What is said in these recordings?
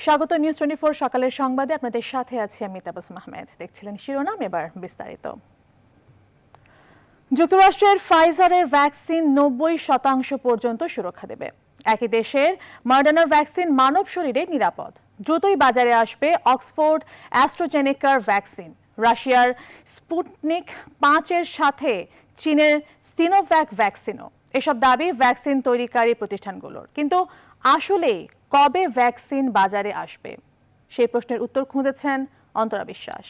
স্বাগত নিউজ 24 সকালের সংবাদে আপনাদের সাথে আছি আমি তাবাসসুম আহমেদ। দেখছিলেন শিরোনাম, এবার বিস্তারিত। যুক্তরাষ্ট্রের ফাইজারের ভ্যাকসিন 90% পর্যন্ত সুরক্ষা দেবে। একই দেশের মডার্নার ভ্যাকসিন মানব শরীরে নিরাপদ। দ্রুতই বাজারে আসবে অক্সফোর্ড অ্যাস্ট্রাজেনেকার ভ্যাকসিন। রাশিয়ার স্পুটনিক 5-এর সাথে চীনের সিনোভ্যাক ভ্যাকসিনও। এসব দাবি ভ্যাকসিন তৈরিকারী প্রতিষ্ঠানগুলোর, কিন্তু আসলে কবে ভ্যাকসিন বাজারে আসবে সেই প্রশ্নের উত্তর খুঁজেছেন অন্তরা বিশ্বাস।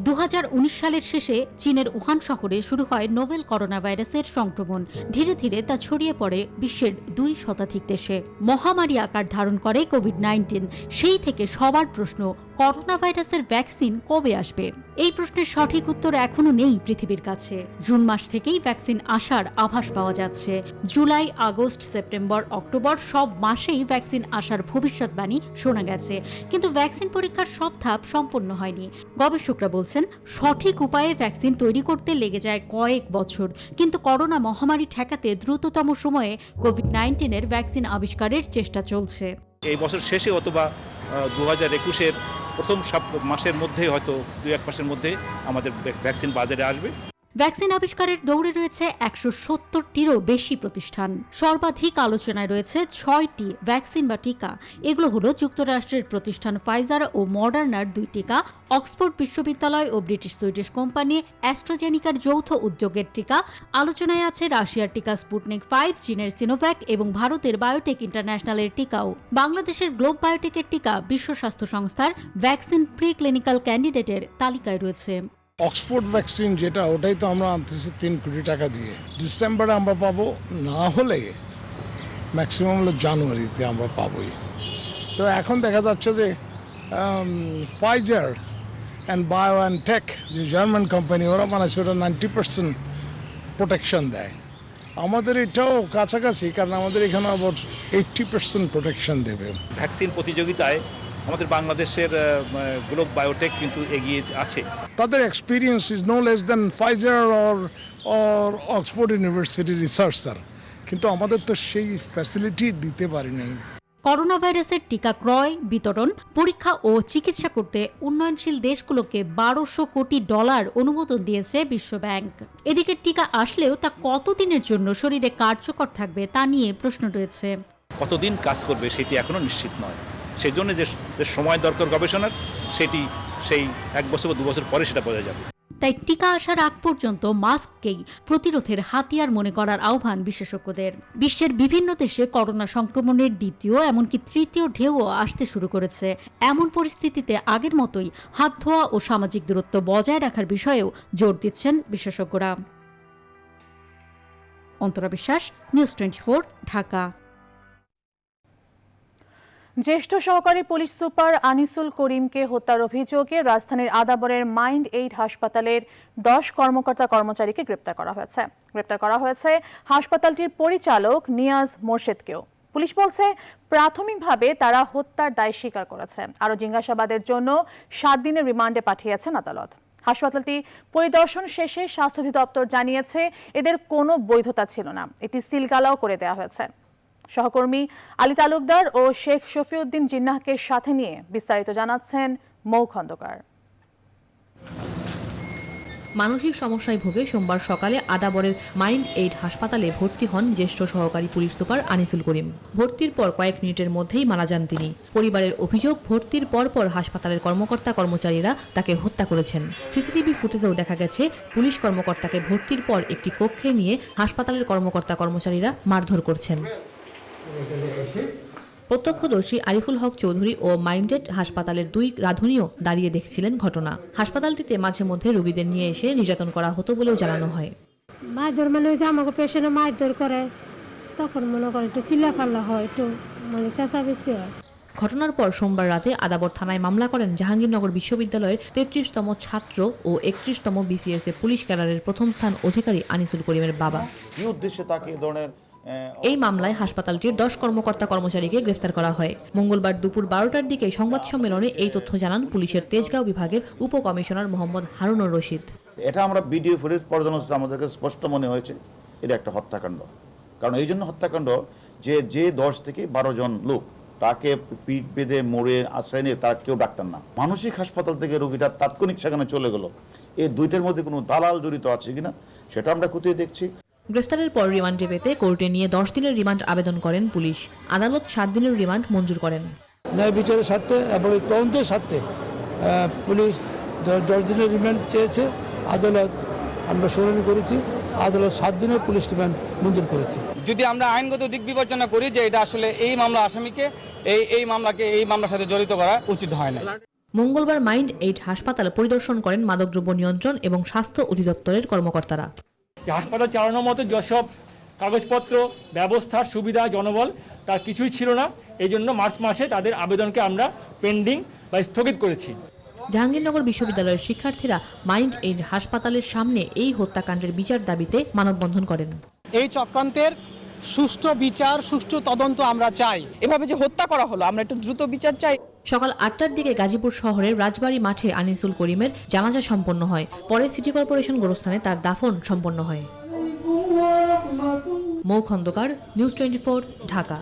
2019 সালের শেষে চীনের উহান শহরে শুরু হয় নোভেল করোনা ভাইরাসের সংক্রমণ। ধীরে ধীরে তা ছড়িয়ে পড়ে বিশ্বের 2 শতাধিক দেশে। মহামারী আকার ধারণ করে কোভিড-19। সেই থেকে সবার প্রশ্ন, করোনা ভাইরাসের ভ্যাকসিন কবে আসবে? এই প্রশ্নের সঠিক উত্তর এখনো নেই পৃথিবীর কাছে। জুন মাস থেকেই ভ্যাকসিন আসার আভাস পাওয়া যাচ্ছে। জুলাই, আগস্ট, সেপ্টেম্বর, অক্টোবর সব মাসেই ভ্যাকসিন আসার ভবিষ্যৎবাণী শোনা গেছে, কিন্তু ভ্যাকসিন পরীক্ষার সব ধাপ সম্পন্ন হয়নি। গবেষকরা বলছেন, সঠিক উপায়ে ভ্যাকসিন তৈরি করতে লেগে যায় কয়েক বছর, কিন্তু করোনা মহামারী ঠেকাতে দ্রুততম সময়ে কোভিড-19-এর ভ্যাকসিন আবিষ্কারের চেষ্টা চলছে। এই বছর শেষে অথবা 2021-এর প্রথম মাসের মধ্যে, হয়তো 2-1 মাসের মধ্যে আমাদের ভ্যাকসিন বাজারে আসবে। ভ্যাকসিন আবিষ্কারের দৌড়ে রয়েছে 170-টিরও বেশি প্রতিষ্ঠান। সর্বাধিক আলোচনায় রয়েছে 6টি ভ্যাকসিন বা টিকা। এগুলো হলো যুক্তরাষ্ট্রের প্রতিষ্ঠান ফাইজার ও মডার্নার 2 টিকা, অক্সফোর্ড বিশ্ববিদ্যালয় ও ব্রিটিশ সুইডিশ কোম্পানি অ্যাস্ট্রাজেনিকার যৌথ উদ্যোগের টিকা। আলোচনায় আছে রাশিয়ার টিকা স্পুটনিক 5, চীনের সিনোভ্যাক এবং ভারতের বায়োটেক ইন্টারন্যাশনালের টিকাও। বাংলাদেশের গ্লোব বায়োটেকের টিকা বিশ্ব স্বাস্থ্য সংস্থার ভ্যাকসিন প্রি ক্লিনিক্যাল ক্যান্ডিডেটের তালিকায় রয়েছে। অক্সফোর্ড ভ্যাকসিন যেটা, ওটাই তো আমরা আনতেছি 3 কোটি টাকা দিয়ে। ডিসেম্বরে আমরা পাবো, না হলে ম্যাক্সিমাম হলো জানুয়ারিতে আমরা পাবোই। তো এখন দেখা যাচ্ছে যে ফাইজার অ্যান্ড বায়োএনটেক, যে জার্মান কোম্পানি, ওরা বানাচ্ছে, ওরা 90% প্রোটেকশন দেয়। আমাদের এটাও কাছাকাছি, কারণ আমাদের এখানে আবার 80% প্রোটেকশন দেবে। ভ্যাকসিন প্রতিযোগিতায় আমাদের বাংলাদেশের গ্লোব বায়োটেক কিন্তু এগিয়ে আছে। তাদের experience is no less than Pfizer or Oxford university researcher, কিন্তু আমাদের তো সেই ফ্যাসিলিটি দিতে পারিনি। করোনা ভাইরাসের টিকা ক্রয়, বিতরণ, পরীক্ষা ও চিকিৎসা করতে উন্নয়নশীল দেশগুলোকে $1200 কোটি অনুমোদন দিয়েছে বিশ্বব্যাংক। এদিকে টিকা আসলেও তা কতদিনের জন্য শরীরে কার্যকর থাকবে তা নিয়ে প্রশ্ন রয়েছে। কতদিন কাজ করবে সেটি এখনো নিশ্চিত নয়। সেই জন্য যে সময় দরকার গবেষণার, সেটি সেই 1 বছর বা 2 বছর পরে সেটা বোঝা যাবে। তাই টিকা আসার আগ পর্যন্ত মাস্ককেই প্রতিরোধের হাতিয়ার মনে করার আহ্বান বিশেষজ্ঞদের। বিশ্বের বিভিন্ন দেশে করোনা সংক্রমণের দ্বিতীয়, এমনকি তৃতীয় ঢেউও আসতে শুরু করেছে। এমন পরিস্থিতিতে আগের মতোই হাত ধোয়া ও সামাজিক দূরত্ব বজায় রাখার বিষয়েও জোর দিচ্ছেন বিশেষজ্ঞরা। অন্তরা বিশ্বাস, নিউজ 24, ঢাকা। জ্যেষ্ঠ সহকারী পুলিশ সুপার আনিসুল করিমকে হত্যার অভিযোগে রাজধানীর আদাবরের মাইন্ড এইড হাসপাতালের 10 কর্মকর্তা কর্মচারীকে গ্রেপ্তার করা হয়েছে হাসপাতালটির পরিচালক নিয়াজ মোর্শেদকেও। পুলিশ বলছে, প্রাথমিকভাবে তারা হত্যার দায় স্বীকার করেছে। আরও জিজ্ঞাসাবাদের জন্য 7 দিনের রিমান্ডে পাঠিয়েছেন আদালত। হাসপাতালটি পরিদর্শন শেষে স্বাস্থ্য অধিদপ্তর জানিয়েছে, এদের কোনো বৈধতা ছিল না। এটি সিলগালাও করে দেওয়া হয়েছে। সহকর্মী আলী তালুকদার ও শেখ শফিউদ্দিন জিন্নাহকে সাথে নিয়ে বিস্তারিত জানাচ্ছেন মৌ খন্দকার। মানসিক সমস্যায় ভুগে সোমবার সকালে আদাবরের মাইন্ড এইড হাসপাতালে ভর্তি হন জ্যেষ্ঠ সহকারী পুলিশ সুপার আনিসুল করিম। ভর্তির পর কয়েক মিনিটের মধ্যেই মারা যান তিনি। পরিবারের অভিযোগ, ভর্তির পরপর হাসপাতালের কর্মকর্তা কর্মচারীরা তাকে হত্যা করেছেন। সিসিটিভি ফুটেজেও দেখা গেছে পুলিশ কর্মকর্তাকে ভর্তির পর একটি কক্ষে নিয়ে হাসপাতালের কর্মকর্তা কর্মচারীরা মারধর করছেন। প্রত্যক্ষদর্শী আরিফুল হক চৌধুরী ও মাইন্ডেড হাসপাতালের 2 রাঁধুনিও দাঁড়িয়ে দেখছিলেন ঘটনা। হাসপাতালটিতে মাঝে মধ্যে রোগীদের নিয়ে এসে নির্যাতন করা হতো বলেও জানানো হয়। মারধর মানে আমাকে পেশেন্টে মারধর করে, তখন মনে করে একটু চিল্লাফাল্লা হয়, একটু মানে চেঁচামেচি হয়। ঘটনার পর সোমবার রাতে আদাবর থানায় মামলা করেন জাহাঙ্গীরনগর বিশ্ববিদ্যালয়ের 33তম ছাত্র ও 31তম বিসিএস এ পুলিশ ক্যাডারের প্রথম স্থান অধিকারী আনিসুল করিমের বাবা। কি উদ্দেশ্যে তাকে এই ধরনের এই মামলায় হাসপাতালটির 10 কর্মকর্তা কর্মচারীকে গ্রেফতার করা হয়। মঙ্গলবার দুপুর 12টার দিকে সংবাদ সম্মেলনে এই তথ্য জানান পুলিশের তেজগাঁও বিভাগের উপকমিশনার মোহাম্মদ হারুনুর রশিদ। এটা আমরা ভিডিও ফুটেজ পর্যালোচনা আমাদেরকে স্পষ্ট মনে হয়েছে এটা একটা হত্যাকাণ্ড। কারণ এই জন্য হত্যাকাণ্ড যে 10 থেকে 12 জন লোক তাকে পিঠ বেঁধে মোড়ে আশ্রয় নিয়ে তার কেউ ডাক্তার না, মানসিক হাসপাতাল থেকে রোগীটা তাৎক্ষণিক সেখানে চলে গেল। এই দুইটার মধ্যে কোনো দালাল জড়িত আছে কিনা সেটা আমরা খতিয়ে দেখছি। গ্রেফতারের পর রিমান্ডে পেতে কোর্টে নিয়ে 10 দিনের রিমান্ড আবেদন করেন পুলিশ। আদালত 7 দিনের রিমান্ড মঞ্জুর করেন। ন্যায় বিচারের স্বার্থে এবং তদন্তের স্বার্থে পুলিশ 10 দিনের রিমান্ড চেয়েছে। আদালত আমরা শুনানি করেছি, আদালত 7 দিনের পুলিশ রিমান্ড মঞ্জুর করেছে। যদি আমরা আইনগত দিক বিবেচনা করি যে এটা আসলে এই মামলা আসামিকে এই মামলার সাথে জড়িত করা উচিত হয় না। মঙ্গলবার মাইন্ড 8 হাসপাতাল পরিদর্শন করেন মাদকদ্রব্য নিয়ন্ত্রণ এবং স্বাস্থ্য অধিদপ্তরের কর্মকর্তারা। হাসপাতাল চালানোর মতো যেসব কাগজপত্র ব্যবস্থার সুবিধা জনবল তার কিছুই ছিল না। এই জন্য মার্চ মাসে তাদের আবেদনকে আমরা পেন্ডিং বা স্থগিত করেছি। জাহাঙ্গীরনগর বিশ্ববিদ্যালয়ের শিক্ষার্থীরা মাইন্ড 8 হাসপাতালের সামনে এই হত্যাকাণ্ডের বিচার দাবিতে মানববন্ধন করেন। এই চক্রান্তের সুষ্ঠু বিচার, সুষ্ঠু তদন্ত আমরা চাই। এভাবে যে হত্যা করা হলো, আমরা একটু দ্রুত বিচার চাই। সকাল 8টার দিকে গাজীপুর শহরের রাজবাড়ী মাঠে আনিসুল করিমের জানাজা সম্পন্ন হয়। পরে সিটি কর্পোরেশন গোরস্থানে তার দাফন সম্পন্ন হয়। মৌ খন্দকার, নিউজ 24, ঢাকা।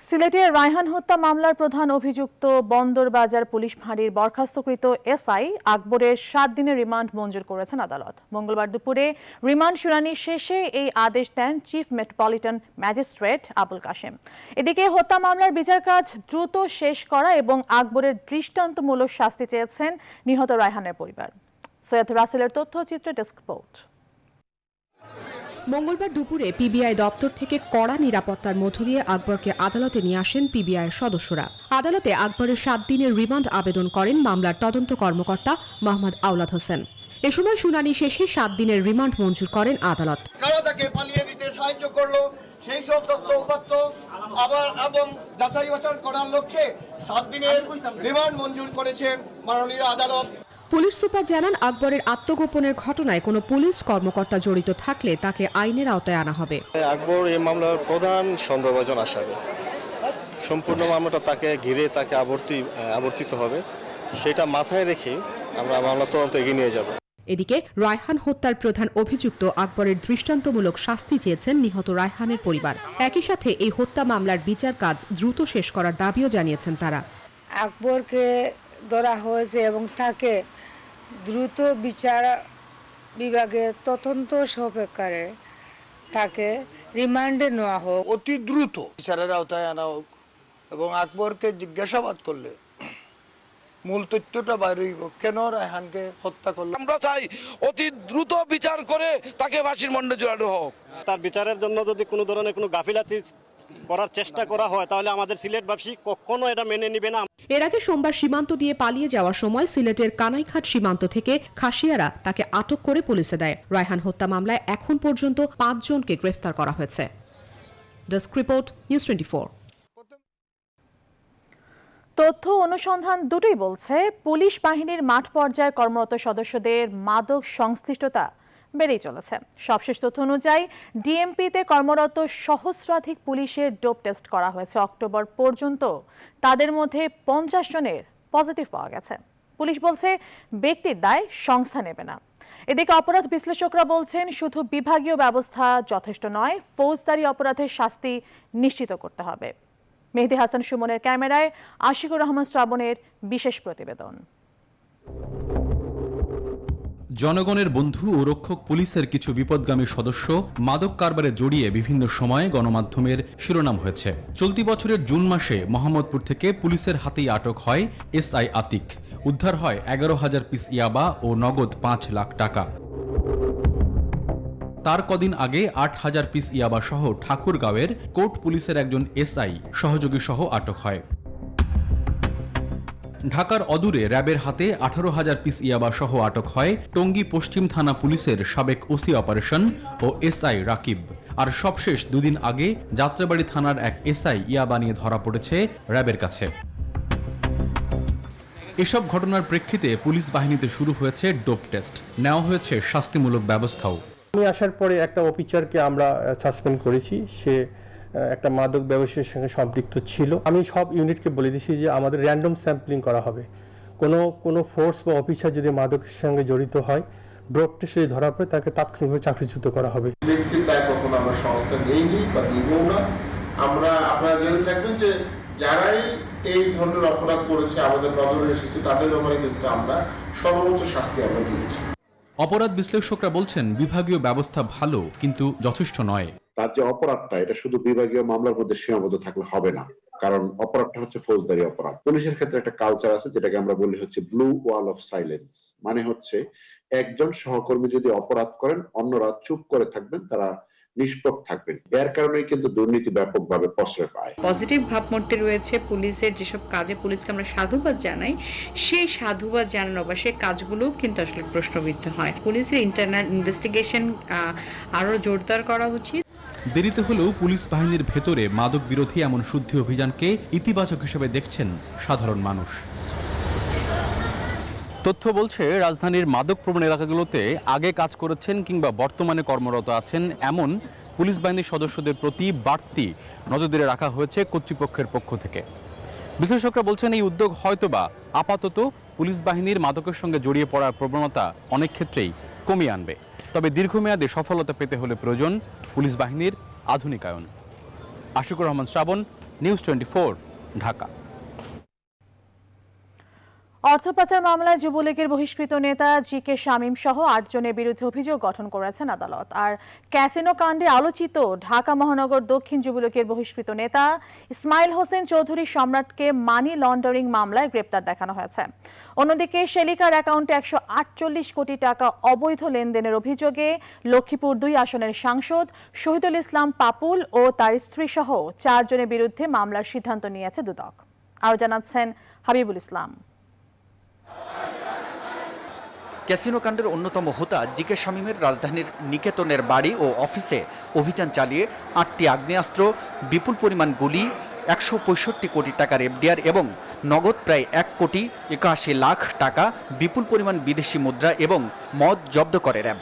সিলেটের রায়হান হত্যা মামলার প্রধান অভিযুক্ত বন্দরবাজার পুলিশ ফাঁড়ির বরখাস্তকৃত এসআই আকবরের 7 দিনের রিমান্ড মঞ্জুর করেছেন আদালত। মঙ্গলবার দুপুরে রিমান্ড শুনানি শেষে এই আদেশ দেন chief metropolitan magistrate Abul Kashem. এদিকে হত্যা মামলার বিচার কাজ দ্রুত শেষ করা এবং আকবরের দৃষ্টান্তমূলক শাস্তি চেয়েছেন নিহত রায়হানের পরিবার। সৈয়দ রাসেলের তথ্যচিত্রে ডেস্ক রিপোর্ট। মঙ্গলবার দুপুরে পিবিআই দপ্তর থেকে কড়া নিরাপত্তার মধ্য দিয়ে আকবরকে আদালতে নিয়ে আসেন পিবিআইয়ের সদস্যরা। আদালতে আকবরের 7 দিনের রিমান্ড আবেদন করেন মামলার তদন্ত কর্মকর্তা মোহাম্মদ আওলাদ হোসেন। এ সময় শুনানি শেষে 7 দিনের রিমান্ড মঞ্জুর করেন আদালত। কারা তাকে পালিয়ে দিতে সাহায্য করলো সেই সব তথ্য উপাত্ত আবার এবং যাচাই বাছাই করার লক্ষ্যে 7 দিনের রিমান্ড মঞ্জুর করেছেন মাননীয় আদালত। পুলিশ সুপার জানান, আকবরের আত্মগোপনের ঘটনায় কোনো পুলিশ কর্মকর্তা জড়িত থাকলে তাকে আইনের আওতায় আনা হবে। আকবর এই মামলার প্রধান সন্দেহভাজন আসামি। সম্পূর্ণ মামলাটা তাকে ঘিরে তাকে আবর্তিত হবে, সেটা মাথায় রেখে আমরা মামলা তদন্ত এগিয়ে নিয়ে যাব। এদিকে রায়হান হত্যার প্রধান অভিযুক্ত আকবরের দৃষ্টান্তমূলক শাস্তি চেয়েছেন নিহত রায়হানের পরিবার। একই সাথে এই হত্যা মামলার বিচার কাজ দ্রুত শেষ করার দাবিও জানিয়েছেন তারা। আকবরকে ধরা হয়েছে এবং তাকে দ্রুত বিচার বিভাগে তদন্ত সাপেক্ষে তাকে রিমান্ডে নেওয়া হোক, অতি দ্রুত বিচারের আওতায় আনা হোক এবং আকবরকে জিজ্ঞাসাবাদ করলে মূল তথ্যটা বাইরে হইব, কেন রায়হানকে হত্যা করলো। আমরা চাই অতি দ্রুত বিচার করে তাকে ফাঁসির মণ্ডে ঝুলানো হোক। তার বিচারের জন্য যদি কোনো ধরনের কোনো গাফিলাতি করার চেষ্টা করা হয় তাহলে আমাদের সিলেটবাসী কখনো এটা মেনে নেবে না। এর আগে সোমবার সীমান্ত দিয়ে পালিয়ে যাওয়ার সময় সিলেটের কানাইঘাট সীমান্ত থেকে খাসিয়ারা তাকে আটক করে পুলিশে দেয়। রায়হান হত্যা মামলায় এখন পর্যন্ত 5 জনকে গ্রেফতার করা হয়েছে। Desk report, news 24। তথ্য অনুসন্ধান দুটোই বলছে পুলিশ বাহিনীর মাঠ পর্যায়ে কর্মরত সদস্যদের মাদক সংশ্লিষ্টতা বেড়েই চলেছে। সবশেষ তথ্য অনুযায়ী ডিএমপিতে কর্মরত সহস্রাধিক পুলিশের ডোপ টেস্ট করা হয়েছে। অক্টোবর পর্যন্ত তাদের মধ্যে 50 জনের পজিটিভ পাওয়া গেছে। পুলিশ বলছে ব্যক্তির দায় সংস্থা নেবে না। এদিকে অপরাধ বিশ্লেষকরা বলছেন শুধু বিভাগীয় ব্যবস্থা যথেষ্ট নয়, ফৌজদারি অপরাধের শাস্তি নিশ্চিত করতে হবে। মেহেদী হাসান সুমনের ক্যামেরায় আশিকুর রহমান শ্রাবণের বিশেষ প্রতিবেদন। জনগণের বন্ধু ও রক্ষক পুলিশের কিছু বিপদগামী সদস্য মাদক কারবারে জড়িয়ে বিভিন্ন সময়ে গণমাধ্যমের শিরোনাম হয়েছে। চলতি বছরের জুন মাসে মোহাম্মদপুর থেকে পুলিশের হাতেই আটক হয় এসআই আতিক। উদ্ধার হয় 11,000 পিস ইয়াবা ও নগদ 5 লাখ টাকা। তার কদিন আগে 8,000 পিস ইয়াবা সহ ঠাকুরগাঁওয়ের কোর্ট পুলিশের একজন এসআই সহযোগী সহ আটক হয়। ঢাকার অদূরে র্যাবের হাতে 18,000 পিস ইয়াবা সহ আটক হয় টঙ্গী পশ্চিম থানা পুলিশের সাবেক ওসি অপারেশন ও এসআই রাকিব। আর সবশেষ দুদিন আগে যাত্রাবাড়ি থানার এক এসআই ইয়াবা নিয়ে ধরা পড়েছে র্যাবের কাছে। এসব ঘটনার প্রেক্ষিতে পুলিশ বাহিনীতে শুরু হয়েছে ডোপ টেস্ট, নেওয়া হয়েছে শাস্তিমূলক ব্যবস্থাও। আমি আসার পরে একটা অফিসারকে আমরা সাসপেন্ড করেছি, সে একটা মাদক ব্যবসায়ের সঙ্গে সম্পৃক্ত ছিল। আমি সব ইউনিটকে বলে দিয়েছি যে আমাদের র্যান্ডম স্যাম্পলিং করা হবে, কোনো ফোর্স বা অফিসার যদি মাদকের সঙ্গে জড়িত হয়, ড্রপ টেস্টে ধরা পড়ে তাকে তাৎক্ষণিকভাবে চাকরিচ্যুত করা হবে। ব্যক্তির দায় কখনো আমরা সংস্থা নেইনি বা নিবও না। আপনারা জেনে থাকবেন যে যারাই এই ধরনের অপরাধ করেছে, আমাদের নজরে এসেছে, তাদের ব্যাপারে কিন্তু আমরা সর্বোচ্চ শাস্তি আমরা দিয়েছি। অপরাধ বিশ্লেষকরা বলছেন বিভাগীয় ব্যবস্থা ভালো, কিন্তু যথেষ্ট নয়। তার যে অপরাধটা, এটা শুধু বিভাগীয় মামলার মধ্যে সীমাবদ্ধ থাকলে হবে না, কারণ অপরাধটা হচ্ছে ফৌজদারি অপরাধ। পুলিশের ক্ষেত্রে একটা কালচার আছে যেটাকে আমরা বলি হচ্ছে ব্লু ওয়াল অফ সাইলেন্স, মানে হচ্ছে একজন সহকর্মী যদি অপরাধ করেন, অন্যরা চুপ করে থাকবেন, তারা নিষ্পক্ষ থাকবেন। এর কারণেই কিন্তু দুর্নীতি ব্যাপকভাবে প্রশ্রয় পায়। পজিটিভ ভাবমূর্তি রয়েছে পুলিশের, যেসব কাজে পুলিশকে আমরা সাধুবাদ জানাই, সেই সাধুবাদ জানানো বা সেই কাজগুলো কিন্তু আসলে প্রশ্নবিদ্ধ হয়। পুলিশের ইন্টারনাল ইনভেস্টিগেশন আরো জোরদার করা উচিত। দেরিতে হলেও পুলিশ বাহিনীর ভেতরে মাদক বিরোধী এমন শুদ্ধি অভিযানকে ইতিবাচক হিসেবে দেখছেন সাধারণ মানুষ। তথ্য বলছে রাজধানীর মাদক প্রবণ এলাকাগুলোতে আগে কাজ করেছেন কিংবা বর্তমানে কর্মরত আছেন এমন পুলিশ বাহিনীর সদস্যদের প্রতি বাড়তি নজরদারি রাখা হয়েছে কর্তৃপক্ষের পক্ষ থেকে। বিশ্লেষকরা বলছেন এই উদ্যোগ হয়তোবা আপাতত পুলিশ বাহিনীর মাদকের সঙ্গে জড়িয়ে পড়ার প্রবণতা অনেক ক্ষেত্রেই কমিয়ে আনবে। তবে দীর্ঘমেয়াদে সফলতা পেতে হলে প্রয়োজন পুলিশ বাহিনীর আধুনিকায়ন। আশিকুর রহমান শ্রাবণ, নিউজ 24, ঢাকা। অর্থ পাচার মামলায় যুবলীগের বহিষ্কৃত নেতা জি.কে. শামীম সহ 8 জনের বিরুদ্ধে অভিযোগ গঠন করেছেন আদালত। আর ক্যাসিনো কাণ্ডে আলোচিত ঢাকা মহানগর দক্ষিণ যুবলীগের বহিষ্কৃত নেতা ইসমাইল হোসেন চৌধুরী সম্রাটকে মানি লন্ডারিং মামলায় গ্রেপ্তার দেখানো হয়েছে। অন্যদিকে শেলিকার অ্যাকাউন্টে 148 কোটি টাকা অবৈধ লেনদেনের অভিযোগে লক্ষ্মীপুর 2 আসনের সাংসদ শহীদুল ইসলাম পাপুল ও তার স্ত্রী সহ 4 জনের বিরুদ্ধে মামলার সিদ্ধান্ত নিয়েছে দুদক। আরও জানাচ্ছেন হাবিবুল ইসলাম। ক্যাসিনো কাণ্ডের অন্যতম হোতা জি.কে. শামীমের রাজধানীর নিকেতনের বাড়ি ও অফিসে অভিযান চালিয়ে 8টি আগ্নেয়াস্ত্র, বিপুল পরিমাণ গুলি, 165 কোটি টাকার এফডিআর এবং নগদ প্রায় 1,81,00,000 টাকা, বিপুল পরিমাণ বিদেশি মুদ্রা এবং মদ জব্দ করে র্যাব।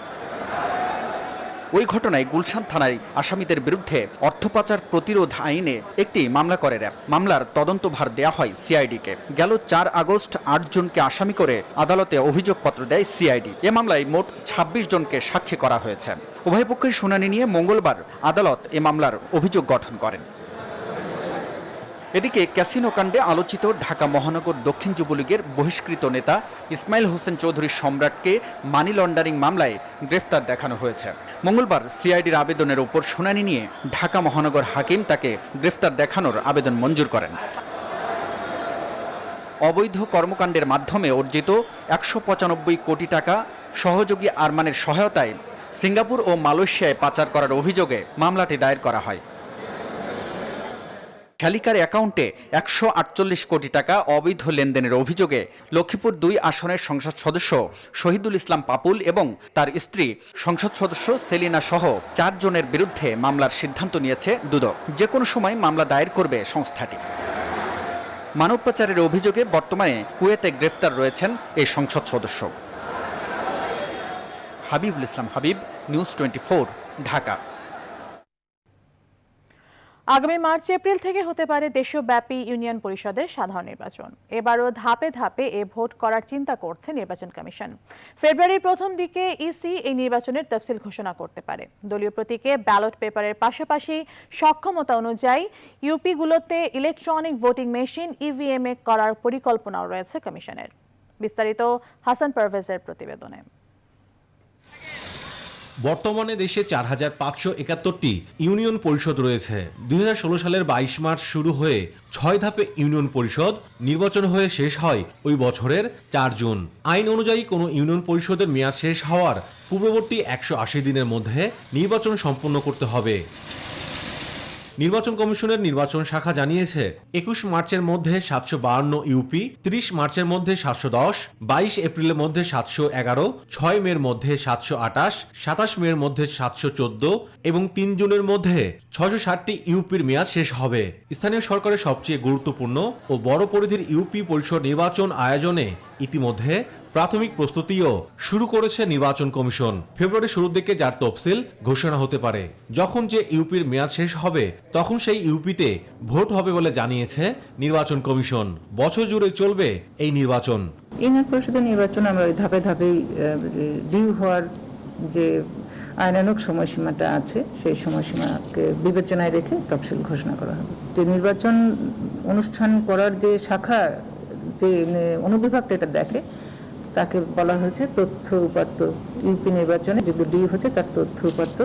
ওই ঘটনায় গুলশান থানায় আসামিদের বিরুদ্ধে অর্থ পাচার প্রতিরোধ আইনে একটি মামলা করে র্যাব। মামলার তদন্তভার দেয়া হয় সিআইডিকে। গেল 4 আগস্ট 8 জনকে আসামি করে আদালতে অভিযোগপত্র দেয় সিআইডি। এ মামলায় মোট 26 জনকে সাক্ষী করা হয়েছে। উভয় পক্ষের শুনানি নিয়ে মঙ্গলবার আদালত এ মামলার অভিযোগ গঠন করেন। এদিকে ক্যাসিনো কাণ্ডে আলোচিত ঢাকা মহানগর দক্ষিণ যুবলীগের বহিষ্কৃত নেতা ইসমাইল হোসেন চৌধুরী সম্রাটকে মানি লন্ডারিং মামলায় গ্রেফতার দেখানো হয়েছে। মঙ্গলবার সিআইডির আবেদনের উপর শুনানি নিয়ে ঢাকা মহানগর হাকিম তাকে গ্রেফতার দেখানোর আবেদন মঞ্জুর করেন। অবৈধ কর্মকাণ্ডের মাধ্যমে অর্জিত 195 কোটি টাকা সহযোগী আরমানের সহায়তায় সিঙ্গাপুর ও মালয়েশিয়ায় পাচার করার অভিযোগে মামলাটি দায়ের করা হয়। শেলিকার অ্যাকাউন্টে 148 কোটি টাকা অবৈধ লেনদেনের অভিযোগে লক্ষ্মীপুর 2 আসনের সংসদ সদস্য শহীদুল ইসলাম পাপুল এবং তার স্ত্রী সংসদ সদস্য সেলিনা সহ 4 জনের বিরুদ্ধে মামলার সিদ্ধান্ত নিয়েছে দুদক। যে কোনো সময় মামলা দায়ের করবে সংস্থাটি। মানব পাচারের অভিযোগে বর্তমানে কুয়েতে গ্রেফতার রয়েছেন এই সংসদ সদস্য। হাবিবুল ইসলাম হাবিব, নিউজ 24, ঢাকা। আগামী মার্চ এপ্রিল থেকে হতে পারে দেশব্যাপী ইউনিয়ন পরিষদের সাধারণ নির্বাচন। এবারও ধাপে ধাপে এ ভোট করার চিন্তা করছে নির্বাচন কমিশন। ফেব্রুয়ারির প্রথম দিকে ইসি এই নির্বাচনের তফসিল ঘোষণা করতে পারে। দলীয় প্রতীকে ব্যালট পেপারের পাশাপাশি সক্ষমতা অনুযায়ী ইউপিগুলোতে ইলেকট্রনিক ভোটিং মেশিন ইভিএম এ করার পরিকল্পনাও রয়েছে কমিশনের। বিস্তারিত হাসান পারভেজের প্রতিবেদনে। বর্তমানে দেশে 4,571টি ইউনিয়ন পরিষদ রয়েছে। 2016 সালের 22 মার্চ শুরু হয়ে 6 ধাপে ইউনিয়ন পরিষদ নির্বাচন হয়ে শেষ হয় ওই বছরের 4 জুন। আইন অনুযায়ী কোনো ইউনিয়ন পরিষদের মেয়াদ শেষ হওয়ার পূর্ববর্তী 180 দিনের মধ্যে নির্বাচন সম্পন্ন করতে হবে। নির্বাচন কমিশনের নির্বাচন শাখা জানিয়েছে 21 মার্চের মধ্যে 752 ইউপি, 30 মার্চের মধ্যে 710, 22 এপ্রিলের মধ্যে 711, 6 মের মধ্যে 728, 27 মের মধ্যে 714 এবং 3 জুনের মধ্যে 660টি ইউপির মেয়াদ শেষ হবে। স্থানীয় সরকারের সবচেয়ে গুরুত্বপূর্ণ ও বড় পরিধির ইউপি পরিষদ নির্বাচন আয়োজনে ইতিমধ্যে প্রাথমিক প্রস্তুতিও শুরু করেছে নির্বাচন কমিশন। ফেব্রুয়ারি শুরুর দিকে যার তফসিল ঘোষণা হতে পারে। যখন যে ইউপির মেয়াদ শেষ হবে তখন সেই ইউপিতে ভোট হবে বলে জানিয়েছে নির্বাচন কমিশন। বছর জুড়ে চলবে এই নির্বাচন। ইউনিয়ন পরিষদের নির্বাচন আমরা ওই ধাপে ধাপেই ডিউ হওয়ার যে আইনানুগ সময়সীমাটা আছে সেই সময়সীমাকে বিবেচনায় রেখে তফসিল ঘোষণা করা হবে। যে নির্বাচন অনুষ্ঠান করার যে শাখা, যে অনুবিভাগটা এটা দেখে, তাকে বলা হয়েছে তথ্য উপাত্ত। ইউপি নির্বাচনে যেগুলো ডিউ হচ্ছে তার তথ্য উপাত্ত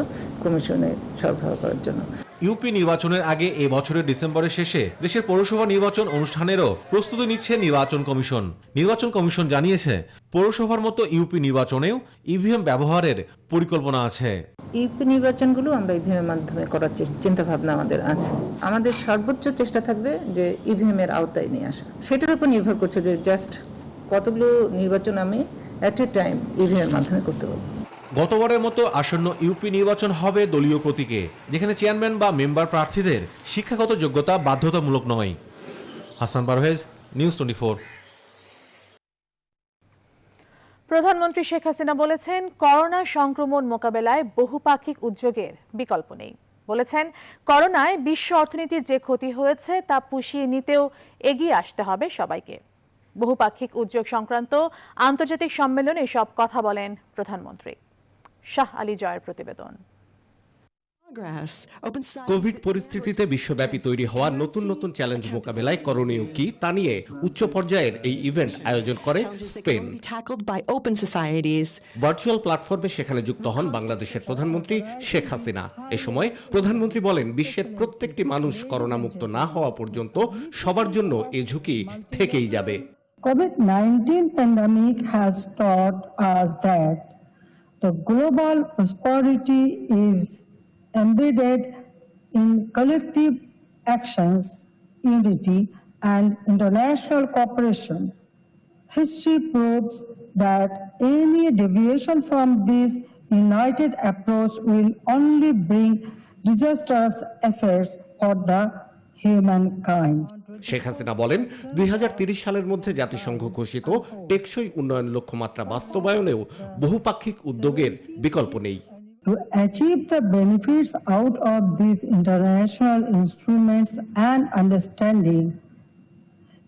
কমিশনে সরবরাহ করার জন্য। ইউপি নির্বাচনের আগে এ বছরের ডিসেম্বরের শেষে দেশের পৌরসভা নির্বাচন অনুষ্ঠানেরও প্রস্তুতি নিচ্ছে নির্বাচন কমিশন। নির্বাচন কমিশন জানিয়েছে পৌরসভার মতো ইউপি নির্বাচনেও ইভিএম ব্যবহারের পরিকল্পনা আছে। ইউপি নির্বাচনগুলো আমরা ইভিএম এর মাধ্যমে করার চিন্তা ভাবনা আমাদের আছে। আমাদের সর্বোচ্চ চেষ্টা থাকবে যে ইভিএম এর আওতায় নিয়ে আসা। সেটার উপর নির্ভর করছে যে জাস্ট কতগুলো নির্বাচন আমি এট এ টাইম ইভিএম এর মাধ্যমে করতে পারবো। গতবারের মতো আসন্ন ইউপি নির্বাচন হবে দলীয় প্রতীকে, যেখানে চেয়ারম্যান বা মেম্বার প্রার্থীদের শিক্ষাগত যোগ্যতা বাধ্যতামূলক নয়। হাসান পারভেজ, নিউজ 24। প্রধানমন্ত্রী শেখ হাসিনা বলেছেন, করোনা সংক্রমণ মোকাবেলায় বহুপাক্ষিক উদ্যোগের বিকল্প নেই। বলেছেন, করোনায় বিশ্ব অর্থনীতির যে ক্ষতি হয়েছে তা পুষিয়ে নিতেও এগিয়ে আসতে হবে সবাইকে। বহুপাক্ষিক উদ্যোগ সংক্রান্ত আন্তর্জাতিক সম্মেলনে এসব কথা বলেন প্রধানমন্ত্রী। শাহ আলী জয়ের প্রতিবেদন। কোভিড পরিস্থিতিতে বিশ্বব্যাপী তৈরি হওয়া নতুন নতুন চ্যালেঞ্জ মোকাবেলায় করণীয় কি তা নিয়ে উচ্চ পর্যায়ের এই ইভেন্ট আয়োজন করে স্পেন। ভার্চুয়াল প্ল্যাটফর্মে সেখানে যুক্ত হন বাংলাদেশের প্রধানমন্ত্রী শেখ হাসিনা। এ সময় প্রধানমন্ত্রী বলেন, বিশ্বের প্রত্যেকটি মানুষ করোনা মুক্ত না হওয়া পর্যন্ত সবার জন্য এ ঝুঁকি থেকেই যাবে। COVID-19 pandemic has taught us that the global prosperity is embedded in collective actions, unity, and international cooperation. History proves that any deviation from this united approach will only bring disastrous effects for the humankind. Sheikh Hasina বলেন, 2030 সালের মধ্যে জাতিসংঘ ঘোষিত টেকসই উন্নয়ন লক্ষ্যমাত্রা বাস্তবায়নেও বহুপাক্ষিক উদ্যোগের বিকল্প নেই। To achieve the benefits out of these international instruments and understanding,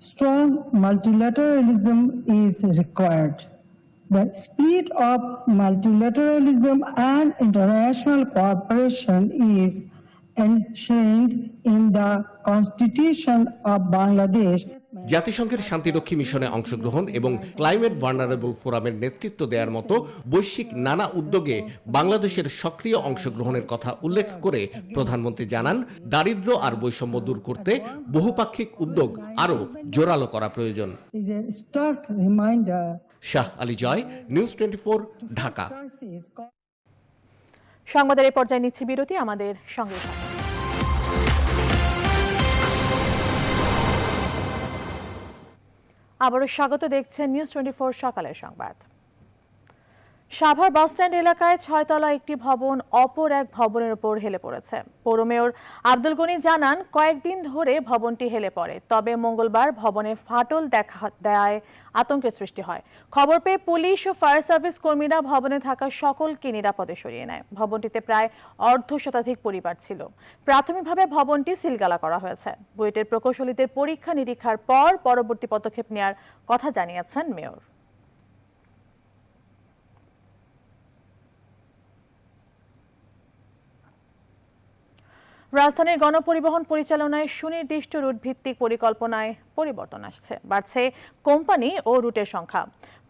strong multilateralism is required. The spirit of multilateralism and international cooperation is enshrined in the Constitution of Bangladesh. জাতিসংঘের শান্তিরক্ষী মিশনে অংশগ্রহণ এবং ক্লাইমেট ভালনারেবল ফোরামের নেতৃত্ব দেওয়ার মতো বৈশ্বিক নানা উদ্যোগে বাংলাদেশের সক্রিয় অংশগ্রহণের কথা উল্লেখ করে প্রধানমন্ত্রী জানান, দারিদ্র্য আর বৈষম্য দূর করতে বহুপাক্ষিক উদ্যোগ আরও জোরালো করা প্রয়োজন। শাহ আলী জয়, নিউজ 24, ঢাকা। সংবাদের এই পর্যায়ে নিচ্ছি বিরতি, আমাদের সঙ্গে আবারও স্বাগত। দেখছেন নিউজ 24 সকালের সংবাদ। সাভার বাসস্ট্যান্ড এলাকায় 6 তলা একটি ভবন অপর এক ভবনের উপর হেলে পড়েছে। পৌর মেয়র আব্দুল গনি জানান, কয়েকদিন ধরে ভবনটি হেলে পড়ে, তবে মঙ্গলবার ভবনে ফাটল দেখা দেয় আতঙ্কের সৃষ্টি হয়। খবর পেয়ে পুলিশ ও ফায়ার সার্ভিস কর্মীরা ভবনে থাকা সকলকে নিরাপদে সরিয়ে নেয়। ভবনটিতে প্রায় অর্ধশতাধিক পরিবার ছিল। প্রাথমিকভাবে ভবনটি সিলগালা করা হয়েছে। বুয়েটের প্রকৌশলীদের পরীক্ষা নিরীক্ষার পর পরবর্তী পদক্ষেপ নেওয়ার কথা জানিয়েছেন মেয়র। রাজধানীর গণপরিবহন পরিচালনায় সুনির্দিষ্ট রুট ভিত্তিক পরিকল্পনায় পরিবর্তন আসছে। বাড়ছে কোম্পানি ও রুটের সংখ্যা।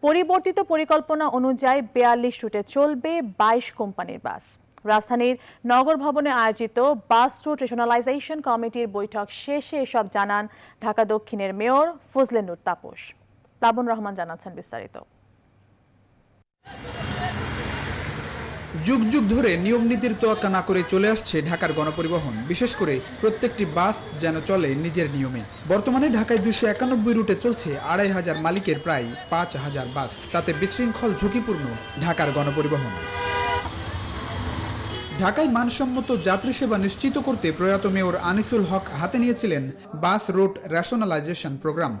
পরিবর্তিত পরিকল্পনা অনুযায়ী 42 রুটে চলবে 22 কোম্পানির বাস। রাজধানীর নগর ভবনে আয়োজিত বাস রুট রেশনালাইজেশন কমিটির বৈঠক শেষে এসব জানান ঢাকা দক্ষিণের মেয়র ফজলে নূর তাপস। প্লাবন রহমান জানাচ্ছেন বিস্তারিত। যুগ যুগ ধরে নিয়ম নীতির তোয়াক্কা না করে চলে আসছে ঢাকার গণপরিবহন। বিশেষ করে প্রত্যেকটি বাস যেন চলে নিজের নিয়মে। বর্তমানে ঢাকায় 291 রুটে চলছে 2500 মালিকের প্রায় 5000 বাস। তাতে বিশৃঙ্খল ঝুঁকিপূর্ণ ঢাকার গণপরিবহন। ঢাকায় মানসম্মত যাত্রী সেবা নিশ্চিত করতে প্রয়াত মেয়র আনিসুল হক হাতে নিয়েছিলেন বাস রুট রেশনালাইজেশন প্রোগ্রাম,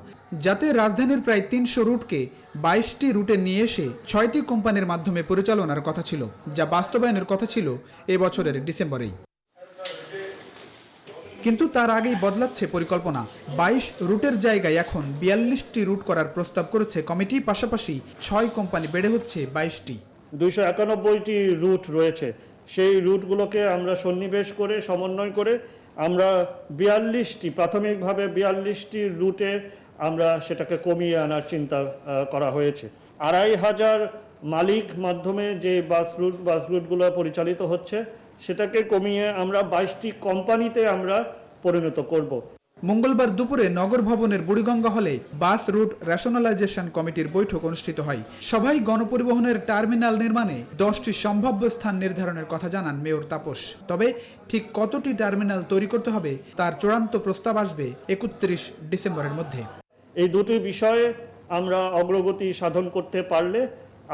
যাতে রাজধানীর প্রায় ৩০০ রুটকে ২২টি রুটে নিয়ে এসে ৬টি কোম্পানির মাধ্যমে পরিচালনার কথা ছিল, যা বাস্তবায়নের কথা ছিল এবছরের ডিসেম্বরেই। কিন্তু তার আগেই বদলাচ্ছে পরিকল্পনা। ২২ রুটের জায়গায় এখন ৪২টি রুট করার প্রস্তাব করেছে কমিটি, পাশাপাশি ৬ কোম্পানি বেড়ে হচ্ছে ২২টি। ২৯১টি রুট রয়েছে, সেই রুটগুলোকে আমরা সন্নিবেশ করে সমন্বয় করে আমরা ৪২টি প্রাথমিকভাবে ৪২টি রুটে আমরা সেটাকে কমিয়ে আনার চিন্তা করা হয়েছে। ২৫০০ মালিক মাধ্যমে যে বাস রুটগুলো পরিচালিত হচ্ছে সেটাকে কমিয়ে আমরা ২২টি কোম্পানিতে আমরা পরিণত করব। মঙ্গলবার দুপুরে নগর ভবনের বুড়িগঙ্গা হলে বাস রুট রেশনালাইজেশন কমিটির বৈঠক অনুষ্ঠিত হয়। সভায় গণপরিবহনের টার্মিনাল নির্মাণে 10টি সম্ভাব্য স্থান নির্ধারণের কথা জানান মেয়র তাপস। তবে ঠিক কতটি টার্মিনাল তৈরি করতে হবে তার চূড়ান্ত প্রস্তাব আসবে ৩১ ডিসেম্বরের মধ্যে। এই দুটি বিষয়ে আমরা অগ্রগতি সাধন করতে পারলে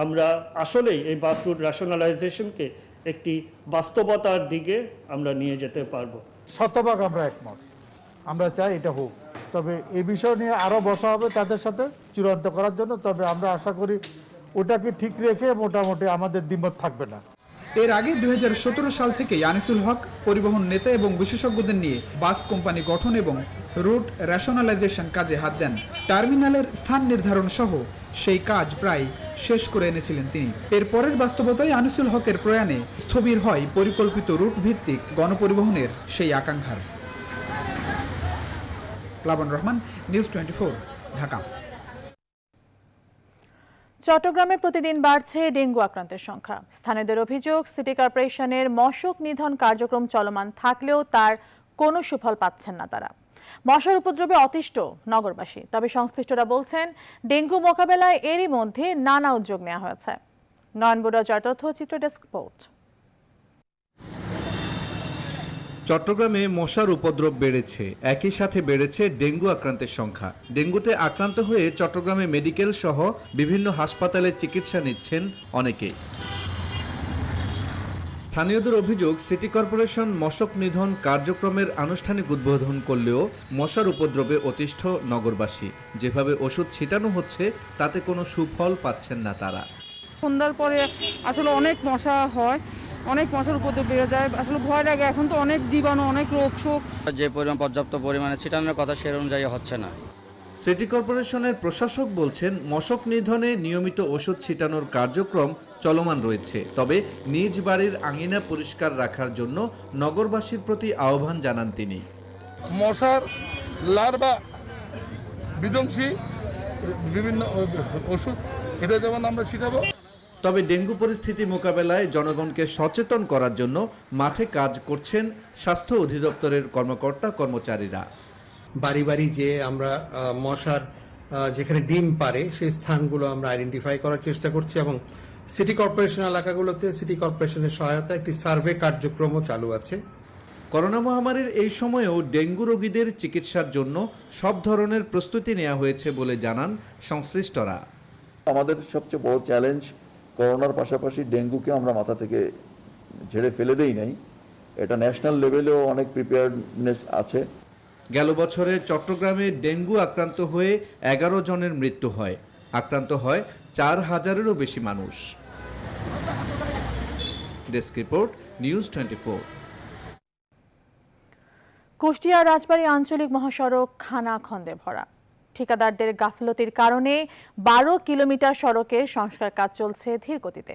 আমরা আসলেই এই বাস রুট রেশনালাইজেশনকে একটি বাস্তবতার দিকে আমরা নিয়ে যেতে পারবো। শতভাগ আমরা একমত, আমরা চাই এটা হোক। তবে এই বিষয় নিয়ে আরও বসা হবে তাদের সাথে চূড়ান্ত করার জন্য। তবে আমরা আশা করি ওটাকে ঠিক রেখে মোটামুটি আমাদের দ্বিমত থাকবে না। এর আগে ২০১৭ সাল থেকে আনিসুল হক পরিবহন নেতা এবং বিশেষজ্ঞদের নিয়ে বাস কোম্পানি গঠন এবং রুট রেশনালাইজেশন কাজে হাত দেন। টার্মিনালের স্থান নির্ধারণ সহ সেই কাজ প্রায় শেষ করে এনেছিলেন তিনি। এর পরের বাস্তবতায় আনিসুল হকের প্রয়াণে স্থবির হয় পরিকল্পিত রুট ভিত্তিক গণপরিবহনের সেই আকাঙ্ক্ষার। প্লাবন রহমান, নিউজ 24, ঢাকা। চট্টগ্রামে প্রতিদিন বাড়ছে ডেঙ্গু আক্রান্তের সংখ্যা। স্থানীয়দের অভিযোগ, সিটি কর্পোরেশনের মশক নিধন কার্যক্রম চলমান থাকলেও তার কোনো সুফল পাচ্ছেন না তারা। মশার উপদ্রবে অতিষ্ঠ নগরবাসী। তবে সংশ্লিষ্টরা বলছেন, ডেঙ্গু মোকাবেলায় এরই মধ্যে নানা উদ্যোগ নেওয়া হয়েছে। নয়ন বড়ুয়া, তথ্যচিত্র ডেস্ক রিপোর্ট। চট্টগ্রামে মশার উপদ্রব বেড়েছে, একই সাথে বেড়েছে ডেঙ্গু আক্রান্তের সংখ্যা। ডেঙ্গুতে আক্রান্ত হয়ে চট্টগ্রামে মেডিকেল সহ বিভিন্ন হাসপাতালে চিকিৎসা নিচ্ছেন অনেকেই। স্থানীয়দের অভিযোগ, সিটি কর্পোরেশন মশক নিধন কার্যক্রমের আনুষ্ঠানিক উদ্বোধন করলেও মশার উপদ্রবে অতিষ্ঠ নগরবাসী। যেভাবে ওষুধ ছিটানো হচ্ছে তাতে কোনো সুফল পাচ্ছেন না তারা। সন্ধ্যার পরে আসলে অনেক মশা হয়, অনেক মশার উপদ্রব বেড়ে যায়, আসলে ভয় লাগে। এখন তো অনেক জীবাণু, অনেক রোগ শোক, যে পরিমাণ পর্যাপ্ত পরিমাণে ছিটানোর কথা সে অনুযায়ী হচ্ছে না। সিটি কর্পোরেশনের প্রশাসক বলছেন, মশক নিধনে নিয়মিত ওষুধ ছিটানোর কার্যক্রম চলমান রয়েছে। তবে নিজ বাড়ির আঙিনা পরিষ্কার রাখার জন্য নগরবাসীর প্রতি আহ্বান জানান তিনি। মশার লার্ভা বিধ্বংসী বিভিন্ন ওষুধ এটা যেমন আমরা ছিটাবো। তবে ডেঙ্গু পরিস্থিতি মোকাবেলায় জনগণকে সচেতন করার জন্য মাঠে কাজ করছেন স্বাস্থ্য অধিদপ্তরের কর্মকর্তা কর্মচারীরা। বাড়ি বাড়ি যে আমরা মশার যেখানে ডিম পারে সেই স্থানগুলো আমরা আইডেন্টিফাই করার চেষ্টা করছি এবং সিটি কর্পোরেশন এলাকাগুলোতে সিটি কর্পোরেশনের সহায়তায় একটি সার্ভে কার্যক্রমও চালু আছে। করোনা মহামারীর এই সময়েও ডেঙ্গু রোগীদের চিকিৎসার জন্য সব ধরনের প্রস্তুতি নেওয়া হয়েছে বলে জানান সংশ্লিষ্টরা। আমাদের সবচেয়ে বড় চ্যালেঞ্জ করোনার পাশাপাশি ডেঙ্গুকে আমরা মাথা থেকে ঝেড়ে ফেলে দেই নাই। এটা ন্যাশনাল লেভেলেও অনেক প্রিপেয়ারনেস আছে। গেল বছরে চট্টগ্রামে ডেঙ্গু আক্রান্ত হয়ে 11 জনের মৃত্যু হয়, আক্রান্ত হয় 4000-এরও বেশি মানুষ। Desk report, news 24। কুষ্টিয়া রাজবাড়ী আঞ্চলিক মহাসড়ক খানাখন্দে ভরা। ঠিকাদারদের গাফলতির কারণে 12 কিলোমিটার সড়কের সংস্কার কাজ চলছে ধীর গতিতে।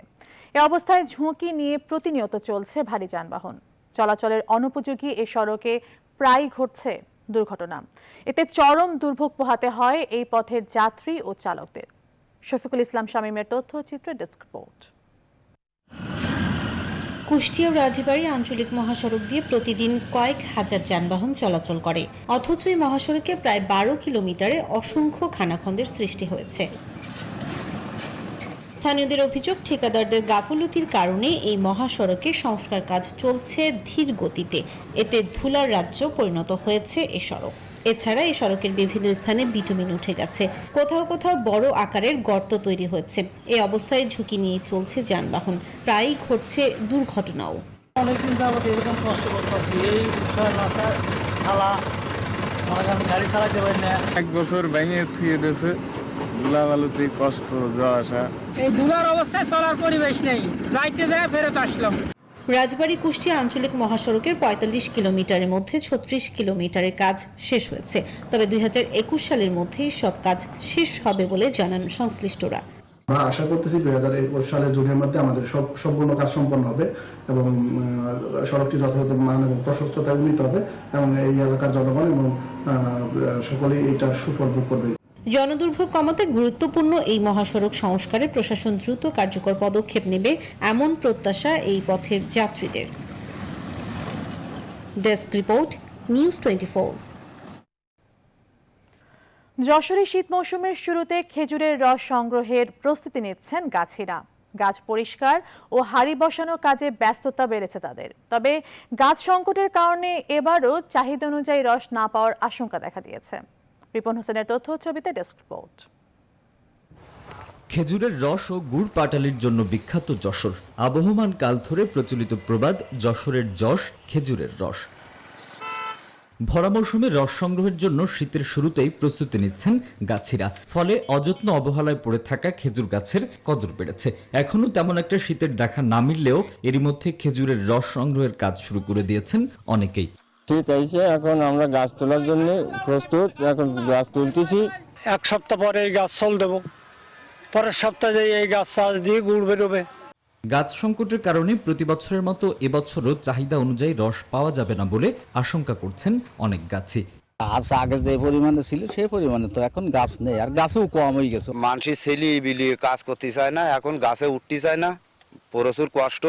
এ অবস্থায় ঝুঁকি নিয়ে প্রতিনিয়ত চলছে ভারী যানবাহন। চলাচলের অনুপযোগী এ সড়কে প্রায় ঘটছে দুর্ঘটনা। এতে চরম দুর্ভোগ পোহাতে হয় এই পথের যাত্রী ও চালকদের। Shafiqul Islam শামীমের তথ্যচিত্রে desk report. কুষ্টিয়া রাজবাড়ী আঞ্চলিক মহাসড়ক দিয়ে প্রতিদিন কয়েক হাজার যানবাহন চলাচল করে, অথচ এই মহাসড়কে প্রায় 12 কিলোমিটারে অসংখ্য খানাখন্দের সৃষ্টি হয়েছে। স্থানীয়দের অভিযোগ, ঠিকাদারদের গাফলতির কারণে এই মহাসড়কে সংস্কার কাজ চলছে ধীর গতিতে। এতে ধুলার রাজ্য পরিণত হয়েছে এ সড়ক। এছাড়া এই সড়কের বিভিন্ন স্থানে বিটুমিন উঠে গেছে, কোথাও কোথাও বড় আকারের গর্ত তৈরি হয়েছে। এই অবস্থায় ঝুঁকি নিয়ে চলছে যানবাহন, প্রায়ই ঘটছে দুর্ঘটনাও। অনেকদিন যাবত এরকম কষ্ট করতেছি, এই 6 মাস খালা মানে আমি গাড়ি চালাতে পারি না। 1 বছর ভেঙে থুয়ে দিয়েছে, ধুলাবালুতে কষ্ট যাওয়া আসা। এই ধুলার অবস্থায় চলার পরিবেশ নেই, যাইতে যায় ফেরত আসলাম। রাজবাড়ী কুষ্টিয়া আঞ্চলিক মহাসড়কের 45 কিলোমিটারের মধ্যে 36 কিলোমিটারের কাজ শেষ হয়েছে। তবে 2021 সালের মধ্যেই সব কাজ শেষ হবে বলে জানান সংশ্লিষ্টরা। আমরা আশা করতেছি 2021 সালের জুনের মধ্যে আমাদের সম্পূর্ণ কাজ সম্পন্ন হবে এবং সড়কটি যথাযথ মান এবং প্রশস্ততায় উন্নীত হবে এবং এই এলাকার জনগণ এবং সকলেই এটার সুফল ভোগ করবে। জনদুর্ভোগ কমাতে গুরুত্বপূর্ণ এই মহাসড়ক সংস্কারে প্রশাসন দ্রুত কার্যকর পদক্ষেপ নেবে এমন প্রত্যাশা এই পথের যাত্রীদের। Desk report, news 24। যশোরে শীত মৌসুমের শুরুতে খেজুরের রস সংগ্রহের প্রস্তুতি নিচ্ছেন গাছিরা। গাছ পরিষ্কার ও হাড়ি বসানোর কাজে ব্যস্ততা বেড়েছে তাদের। তবে গাছ সংকটের কারণে এবারও চাহিদা অনুযায়ী রস না পাওয়ার আশঙ্কা দেখা দিয়েছে। রিপন হোসেনের তথ্য ছবিতে ডেস্ক রিপোর্ট। খেজুরের রস ও গুড় পাটালির জন্য বিখ্যাত যশোর। আবহমান কাল ধরে প্রচলিত প্রবাদ যশোরের যশ খেজুরের রস। ভরা মৌসুমে রস সংগ্রহের জন্য শীতের শুরুতেই প্রস্তুতি নিচ্ছেন গাছিরা। ফলে অযত্ন অবহেলায় পড়ে থাকা খেজুর গাছের কদর বেড়েছে। এখনো তেমন একটা শীতের দেখা না মিললেও এরই মধ্যে খেজুরের রস সংগ্রহের কাজ শুরু করে দিয়েছেন অনেকেই। শীত আইছে, এখন আমরা গাছ তোলার জন্য প্রস্তুত। এখন গাছ তুলতেছি, 1 সপ্তাহ পরে এই গাছ চল দেব, পরের সপ্তাহে এই গাছ চাষ দিয়ে গুড় বেরোবে। গাছ সংকটের কারণে প্রতি বছরের মতো এবছরও চাহিদা অনুযায়ী রস পাওয়া যাবে না বলে আশঙ্কা করছেন অনেক গাছি। গাছ আগে যে পরিমাণে ছিল সেই পরিমাণে তো এখন গাছ নেই, আর গাছও কম হয়ে গেছে। মানুষের ছেলে বিলি কাজ করতে চায় না, এখন গাছে উঠতে চায় না, প্রচুর কষ্ট।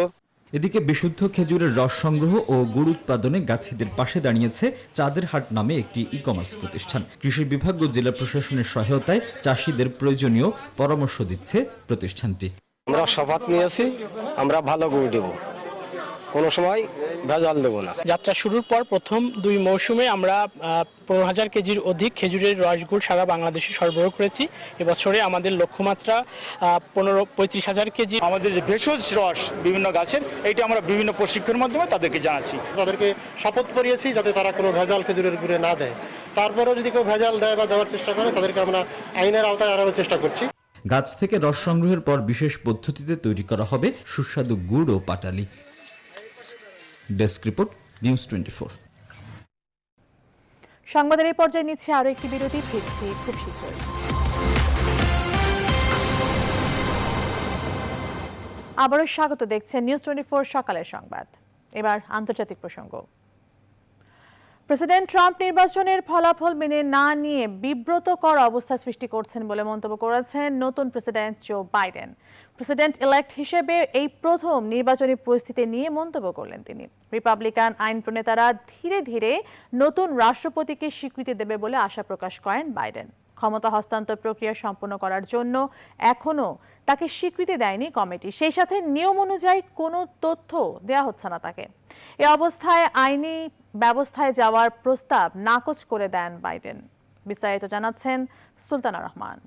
এদিকে বিশুদ্ধ খেজুরের রস সংগ্রহ ও গুড় উৎপাদনে গাছিদের পাশে দাঁড়িয়েছে চাঁদের হাট নামে একটি ই-কমার্স প্রতিষ্ঠান। কৃষি বিভাগ ও জেলা প্রশাসনের সহায়তায় চাষিদের প্রয়োজনীয় পরামর্শ দিচ্ছে প্রতিষ্ঠানটি। আমরা শপথ নিয়েছি, আমরা ভালো গুড় দেব, কোনো সময় ভেজাল দেব না। যাত্রা শুরুর পর প্রথম 2 মৌসুমে আমরা 15,000 কেজির অধিক খেজুরের রস গুড় সারা বাংলাদেশে সরবরাহ করেছি। এবছরে আমাদের লক্ষ্যমাত্রা 35,000 কেজি। আমাদের যে ভেষজ রস বিভিন্ন গাছের, এইটা আমরা বিভিন্ন প্রশিক্ষণের মাধ্যমে তাদেরকে জানাচ্ছি। তাদেরকে শপথ করিয়েছি যাতে তারা কোনো ভেজাল খেজুরের গুড়ে না দেয়। তারপরেও যদি কেউ ভেজাল দেয় বা দেওয়ার চেষ্টা করে তাদেরকে আমরা আইনের আওতায় আনার চেষ্টা করছি। গাছ থেকে রস সংগ্রহের পর বিশেষ পদ্ধতিতে তৈরি করা হবে সুস্বাদু গুড় ও পাটালি। Desk report, news 24। সংবাদের এই পর্যায়ে নিচ্ছে আরো একটি বিরতি, ফিরছি খুব শীঘ্রই। আবারও স্বাগত, দেখছেন নিউজ 24 সকালের সংবাদ। এবার আন্তর্জাতিক প্রসঙ্গ। প্রেসিডেন্ট ট্রাম্প নির্বাচনের ফলাফল মেনে না নিয়ে বিব্রতকর অবস্থা সৃষ্টি করছেন বলে মন্তব্য করেছেন নতুন president Joe Biden. President elect হিসেবে এই প্রথম নির্বাচনী পরিস্থিতি নিয়ে মন্তব্য করলেন তিনি। রিপাবলিকান আইন প্রণেতারা ধীরে ধীরে নতুন রাষ্ট্রপতিকে স্বীকৃতি দেবে বলে আশা প্রকাশ করেন বাইডেন। ক্ষমতা হস্তান্তর প্রক্রিয়া সম্পন্ন করার জন্য এখনও তাকে স্বীকৃতি দেয়নি কমিটি। সেই সাথে নিয়ম অনুযায়ী কোনো তথ্য দেওয়া হচ্ছে না তাকে। এ অবস্থায় আইনি ব্যবস্থায় যাওয়ার প্রস্তাব নাকচ করে দেন বাইডেন। বিস্তারিত জানাচ্ছেন সুলতানা রহমান।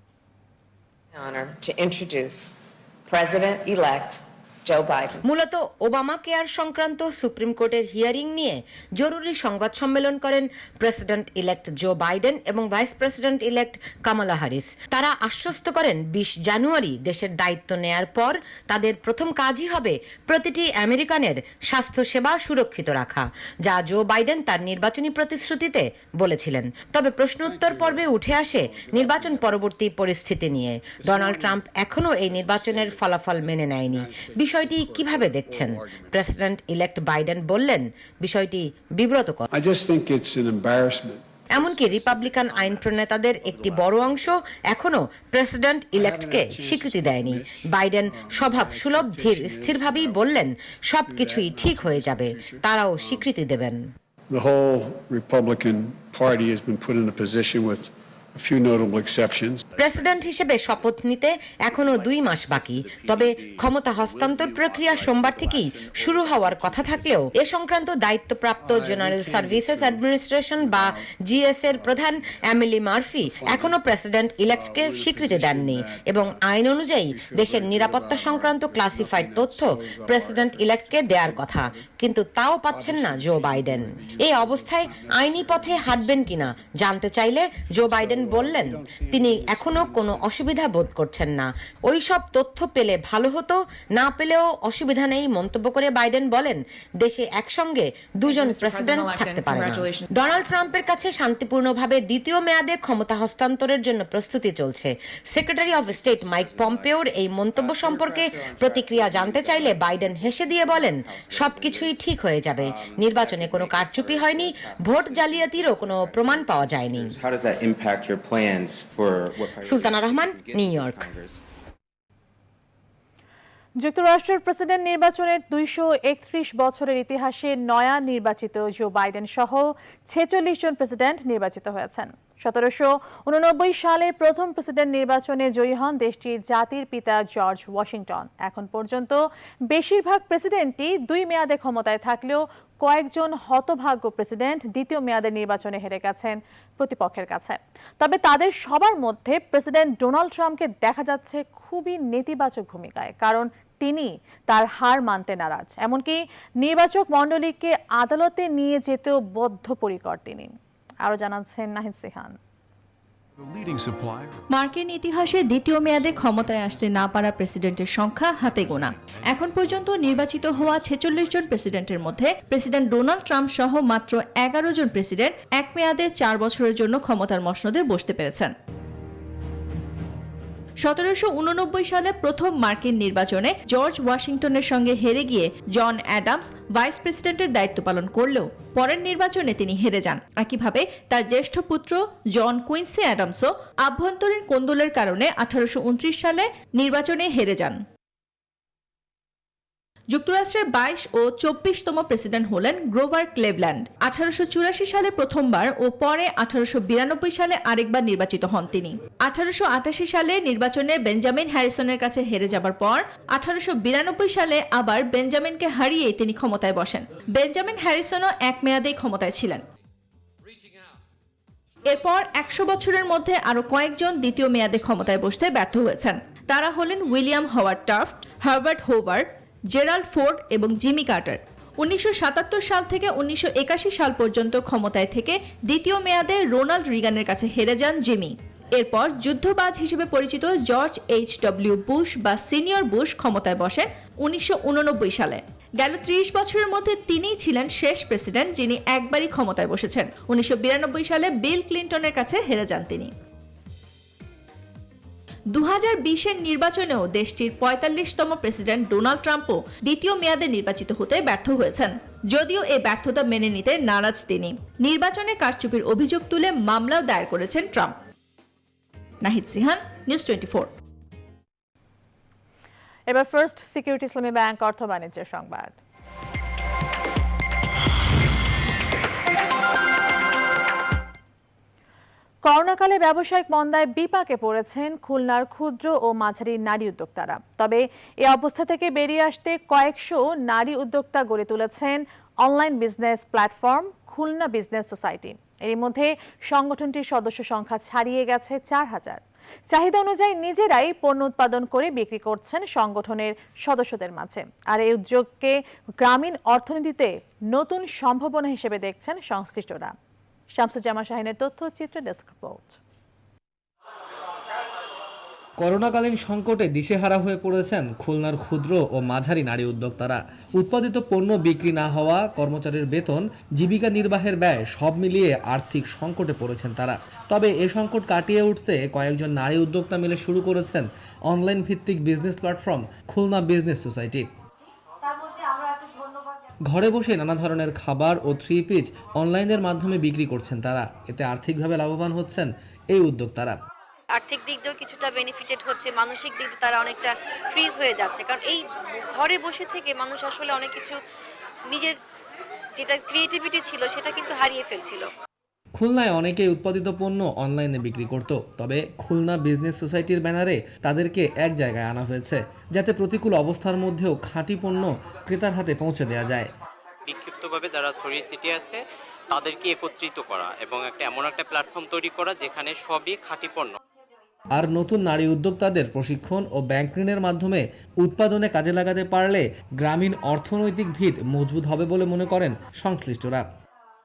মূলত ওবামা কেয়ার সংক্রান্ত সুপ্রিম কোর্টের হিয়ারিং নিয়ে জরুরি সংবাদ সম্মেলন করেন প্রেসিডেন্ট ইলেক্ট জো বাইডেন এবং vice president elect Kamala Harris. তারা আশ্বস্ত করেন 20 জানুয়ারি দেশের দায়িত্ব নেয়ার পর তাদের প্রথম কাজই হবে প্রতিটি আমেরিকানের স্বাস্থ্যসেবা সুরক্ষিত রাখা, যা জো বাইডেন তার নির্বাচনী প্রতিশ্রুতিতে বলেছিলেন। তবে প্রশ্ন উত্তর পর্বে উঠে আসে নির্বাচন পরবর্তী পরিস্থিতি নিয়ে। ডোনাল্ড ট্রাম্প এখনও এই নির্বাচনের ফলাফল মেনে নেয়নি। বিষয়টি কিভাবে দেখছেন? প্রেসিডেন্ট ইলেক্ট বাইডেন বললেন, বিষয়টি বিব্রতকর। এমনকি রিপাবলিকান আইন প্রণেতাদের একটি বড় অংশ এখনো প্রেসিডেন্ট ইলেক্টকে স্বীকৃতি দেয়নি। বাইডেন স্বভাব সুলভ ধীর স্থিরভাবেই বললেন, সবকিছুই ঠিক হয়ে যাবে, তারাও স্বীকৃতি দেবেন। The whole Republican Party has been put in a position with a few notable exceptions. President হিসেবে শপথ নিতে এখনো 2 মাস বাকি, তবে ক্ষমতা হস্তান্তর প্রক্রিয়া সোমবার থেকেই শুরু হওয়ার কথা থাকলেও এ সংক্রান্ত দায়িত্বপ্রাপ্ত জেনারেল সার্ভিসেস অ্যাডমিনিস্ট্রেশন বা জিএস এর প্রধান এমিলি মার্ফি এখনো প্রেসিডেন্ট ইলেক্টকে স্বীকৃতি দেননি এবং আইন অনুযায়ী দেশের নিরাপত্তা সংক্রান্ত ক্লাসিফাইড তথ্য প্রেসিডেন্ট ইলেক্টকে দেওয়ার কথা, কিন্তু তাও পাচ্ছেন না জো বাইডেন। এই অবস্থায় আইনি পথে হাঁটবেন কিনা জানতে চাইলে জো বাইডেন বললেন তিনি এখনো কোনো অসুবিধা বোধ করছেন না, ওই সব তথ্য পেলে ভালো হতো, না পেলেও অসুবিধা নেই মন্তব্য করে বাইডেন বলেন দেশে একসঙ্গে দুজন প্রেসিডেন্ট থাকতে পারে না। ডোনাল্ড ট্রাম্পের কাছে শান্তিপূর্ণভাবে দ্বিতীয় মেয়াদে ক্ষমতা হস্তান্তরের জন্য প্রস্তুতি চলছে। সেক্রেটারি অফ স্টেট মাইক পম্পেওর এই মন্তব্য সম্পর্কে প্রতিক্রিয়া জানতে চাইলে বাইডেন হেসে দিয়ে বলেন সবকিছুই ঠিক হয়ে যাবে, নির্বাচনে কোনো কারচুপি হয়নি, ভোট জালিয়াতিরও কোনো প্রমাণ পাওয়া যায়নি। Sultana Rahman, new York. যুক্তরাষ্ট্রের প্রেসিডেন্ট নির্বাচনের 231 বছরের ইতিহাসে নয়া নির্বাচিত জো বাইডেন সহ 46 জন প্রেসিডেন্ট নির্বাচিত হয়েছেন। 1789 সালে প্রথম প্রেসিডেন্ট নির্বাচনে জয়ী হন দেশটির জাতির পিতা জর্জ ওয়াশিংটন। এখন পর্যন্ত বেশিরভাগ প্রেসিডেন্টই 2 মেয়াদে ক্ষমতায় থাকলেও কয়েকজন হতভাগ্য প্রেসিডেন্ট দ্বিতীয় মেয়াদের নির্বাচনে হেরে গেছেন প্রতিপক্ষের কাছে। তবে তাদের সবার মধ্যে প্রেসিডেন্ট ডোনাল্ড ট্রাম্পকে দেখা যাচ্ছে খুবই নেতিবাচক ভূমিকায়, কারণ তিনি তার হার মানতে নারাজ, এমনকি নির্বাচক মণ্ডলীকে আদালতে নিয়ে যেতেও বদ্ধপরিকর তিনি। আরো জানাচ্ছেন নাহিদ সিহান। মার্কিন ইতিহাসে দ্বিতীয় মেয়াদে ক্ষমতায় আসতে না পারা প্রেসিডেন্টের সংখ্যা হাতে গোনা। এখন পর্যন্ত নির্বাচিত হওয়া 46 জন প্রেসিডেন্টের মধ্যে প্রেসিডেন্ট ডোনাল্ড ট্রাম্প সহ মাত্র 11 জন প্রেসিডেন্ট এক মেয়াদে 4 বছরের জন্য ক্ষমতার মসনদে বসতে পেরেছেন। 1789 সালে প্রথম মার্কিন নির্বাচনে জর্জ ওয়াশিংটনের সঙ্গে হেরে গিয়ে জন অ্যাডামস ভাইস প্রেসিডেন্টের দায়িত্ব পালন করলেও পরের নির্বাচনে তিনি হেরে যান। একইভাবে তার জ্যেষ্ঠ পুত্র জন কুইন্সি অ্যাডামসও আভ্যন্তরীণ কোন্দলের কারণে 1829 সালে নির্বাচনে হেরে যান। যুক্তরাষ্ট্রের 22 ও 24তম প্রেসিডেন্ট হলেন গ্রোভার ক্লেভল্যান্ড। 1884 সালে প্রথমবার ও পরে 1892 সালে আরেকবার নির্বাচিত হন তিনি। 1888 সালে নির্বাচনে বেঞ্জামিন হ্যারিসনের কাছে হেরে যাবার পর 1892 সালে আবার বেঞ্জামিনকে হারিয়ে তিনি ক্ষমতায় বসেন। বেঞ্জামিন হ্যারিসনও এক মেয়াদেই ক্ষমতায় ছিলেন। এরপর 100 বছরের মধ্যে আরো কয়েকজন দ্বিতীয় মেয়াদে ক্ষমতায় বসতে ব্যর্থ হয়েছেন। তারা হলেন William Howard Taft, Herbert Hoover, Gerald Ford এবং জিমি কার্টার। 1977 সাল থেকে 1981 সাল পর্যন্ত ক্ষমতায় থেকে দ্বিতীয় মেয়াদে রোনাল্ড রিগানের কাছে হেরে যান জিমি। এরপর যুদ্ধবাজ হিসেবে পরিচিত জর্জ H.W. বুশ বা সিনিয়র বুশ ক্ষমতায় বসেন 1989 সালে। গেল 30 বছরের মধ্যে তিনিই ছিলেন শেষ প্রেসিডেন্ট যিনি একবারই ক্ষমতায় বসেছেন। 1992 সালে বিল ক্লিন্টনের কাছে হেরে যান তিনি। 2020-এর নির্বাচনেও দেশটির 45তম প্রেসিডেন্ট ডোনাল্ড ট্রাম্পও দ্বিতীয় মেয়াদে নির্বাচিত হতে ব্যর্থ হয়েছেন। যদিও এই ব্যর্থতা মেনে নিতে নারাজ তিনি। নির্বাচনে কারচুপির অভিযোগ তুলে মামলাও দায়ের করেছেন ট্রাম্প। নাহিদ সিহান, নিউজ 24। এবার ফার্স্ট সিকিউরিটি ইসলামী ব্যাংক অর্থ বাণিজ্যের সংবাদ। করোনাকালে ব্যবসায়িক মন্দায় বিপাকে পড়েছেন খুলনার ক্ষুদ্র ও মাঝারি নারী উদ্যোক্তারা। তবে এই অবস্থা থেকে বেরিয়ে আসতে কয়েকশো নারী উদ্যোক্তা গড়ে তুলেছেন online business platform Khulna business society. এর মধ্যে সংগঠনটির সদস্য সংখ্যা ছাড়িয়ে গেছে 4000। চাহিদা অনুযায়ী নিজেরাই পণ্য উৎপাদন করে বিক্রি করছেন সংগঠনের সদস্যদের মাঝে। আর এই উদ্যোগকে গ্রামীণ অর্থনীতিতে নতুন সম্ভাবনা হিসেবে দেখছেন সংশ্লিষ্টরা। শামসুজ্জামান শাহিনের তথ্যচিত্র, ডেস্ক রিপোর্ট। করোনাকালীন সংকটে দিশেহারা হয়ে পড়েছেন খুলনার ক্ষুদ্র ও মাঝারি নারী উদ্যোক্তারা। উৎপাদিত পণ্য বিক্রি না হওয়া, কর্মচারীর বেতন, জীবিকা নির্বাহের ব্যয় সব মিলিয়ে আর্থিক সংকটে পড়েছেন তারা। তবে এ সংকট কাটিয়ে উঠতে কয়েকজন নারী উদ্যোক্তা মিলে শুরু করেছেন অনলাইন ভিত্তিক business platform Khulna business society. ঘরে বসে নানা ধরনের খাবার ও 3 পিস অনলাইনের মাধ্যমে বিক্রি করছেন তারা। এতে আর্থিকভাবে লাভবান হচ্ছেন এই উদ্যোক্তারা। আর্থিক দিক দিয়েও কিছুটা বেনিফিটেড হচ্ছে, মানসিক দিক দিয়ে তারা অনেকটা ফ্রি হয়ে যাচ্ছে। কারণ এই ঘরে বসে থেকে মানুষ আসলে অনেক কিছু নিজের যেটা ক্রিয়েটিভিটি ছিল সেটা কিন্তু হারিয়ে ফেলছিল। খুলনায় অনেকেই উৎপাদিত পণ্য অনলাইনে বিক্রি করত, তবে খুলনা বিজনেস সোসাইটির ব্যানারে তাদেরকে এক জায়গায় আনা হয়েছে, যাতে প্রতিকূল অবস্থার মধ্যেও খাঁটি পণ্য ক্রেতার হাতে পৌঁছে দেওয়া যায়। বিক্ষিপ্তভাবে যারা ছড়িয়ে ছিটিয়ে আছে তাদেরকে একত্রিত করা এবং এমন একটা প্ল্যাটফর্ম তৈরি করা যেখানে সবই খাঁটি পণ্য। আর নতুন নারী উদ্যোক্তাদের প্রশিক্ষণ ও ব্যাংক ঋণের মাধ্যমে উৎপাদনে কাজে লাগাতে পারলে গ্রামীণ অর্থনৈতিক ভিত মজবুত হবে বলে মনে করেন সংশ্লিষ্টরা।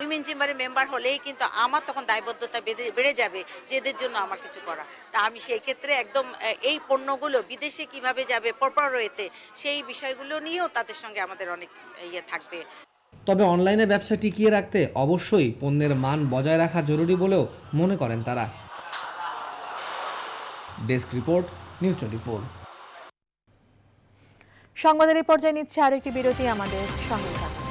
উইমেন চেম্বারের মেম্বার হলেই কিন্তু আমার তখন দায়বদ্ধতা বেড়ে যাবে যে এদের জন্য আমার কিছু করা। তা আমি সেই ক্ষেত্রে একদম এই পণ্যগুলো বিদেশে কিভাবে যাবে প্রপার ওয়েতে সেই বিষয়গুলো নিয়েও তাদের সঙ্গে আমাদের অনেক থাকবে। তবে অনলাইনে ব্যবসা টিকিয়ে রাখতে অবশ্যই পণ্যের মান বজায় রাখা জরুরি বলেও মনে করেন তারা। Desk report, news 24। সংবাদের এই পর্যায়ে নিচ্ছে আরো একটি বিরতি, আমাদের সঙ্গে থাকুন।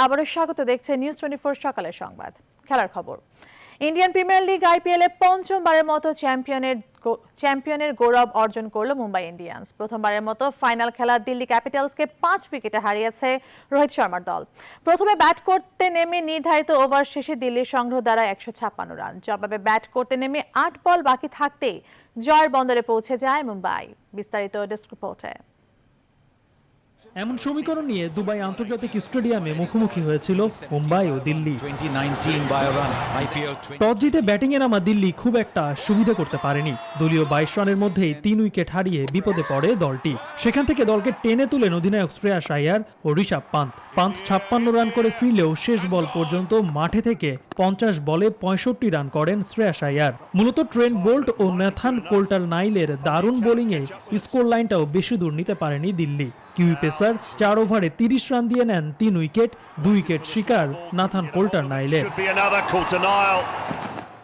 আবারও স্বাগত, দেখছে নিউজ 24 সকালের সংবাদ। খেলার খবর। ইন্ডিয়ান প্রিমিয়ার লিগ আইপিএলে পঞ্চমবারের মতো চ্যাম্পিয়নের গৌরব অর্জন করল মুম্বাই ইন্ডিয়ান্স। প্রথমবারের মতো ফাইনাল খেলা দিল্লি ক্যাপিটালসকে 5 উইকেটে হারিয়েছে রোহিত শর্মার দল। প্রথমে ব্যাট করতে নেমে নির্ধারিত ওভার শেষে দিল্লির সংগ্রহ দ্বারা 156 রান। জবাবে ব্যাট করতে নেমে 8 বল বাকি থাকতেই জয়ের বন্দরে পৌঁছে যায় মুম্বাই। বিস্তারিত ডেস্ক রিপোর্টে। এমন সমীকরণ নিয়ে দুবাই আন্তর্জাতিক স্টেডিয়ামে মুখোমুখি হয়েছিল মুম্বাই ও দিল্লি। টস জিতে ব্যাটিংয়ে নামা দিল্লি খুব একটা সুবিধা করতে পারেনি। দলীয় 22 রানের মধ্যেই 3 উইকেট হারিয়ে বিপদে পড়ে দলটি। সেখান থেকে দলকে টেনে তুলেন অধিনায়ক শ্রেয়াস আইয়ার ও ঋষভ পান্ত। 56 রান করে ফিরলেও শেষ বল পর্যন্ত মাঠে থেকে 50 বলে 65 রান করেন শ্রেয়াস আইয়ার। মূলত ট্রেন্ট বোল্ট ও ন্যাথান কোল্টার নাইলের দারুণ বোলিংয়ে স্কোর লাইনটাও বেশি দূর নিতে পারেনি দিল্লি। কিউই পেসার 4 ওভারে 30 রান দিয়ে নেন 3 উইকেট, 2 উইকেট শিকার নাথান কোল্টার নাইলের।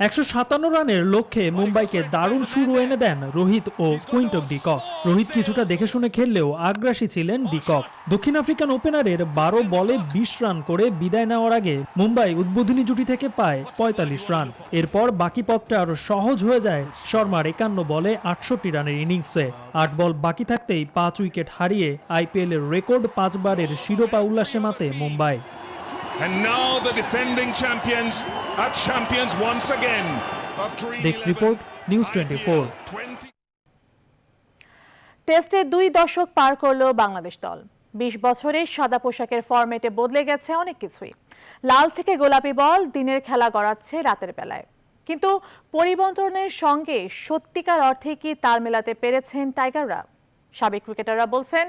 157 রানের লক্ষ্যে মুম্বাইকে দারুণ শুরু এনে দেন রোহিত ও কুইন্টন ডি কক। রোহিত কিছুটা দেখে শুনে খেললেও আগ্রাসী ছিলেন ডি কক। দক্ষিণ আফ্রিকান ওপেনারের 12 বলে 20 রান করে বিদায় নেওয়ার আগে মুম্বাই উদ্বোধনী জুটি থেকে পায় 45 রান। এরপর বাকি পথটা আরো সহজ হয়ে যায় শর্মার 51 বলে 68 রানের ইনিংসে। 8 বল বাকি থাকতেই 5 উইকেট হারিয়ে আইপিএল এর রেকর্ড 5 বারের শিরোপা উল্লাসে মাতে Mumbai. And now the defending champions are champions once again. Desk report, news 24। টেস্টে 2 দশক পার করল বাংলাদেশ দল। 20 বছরে সাদা পোশাকের ফরম্যাটে বদলে গেছে অনেক কিছুই। লাল থেকে গোলাপি বল দিনের খেলা গড়াচ্ছে রাতের বেলায়। কিন্তু পরিবর্তনের সঙ্গে সত্যিকার অর্থে কি তাল মেলাতে পেরেছেন টাইগাররা? সাবেক ক্রিকেটাররা বলছেন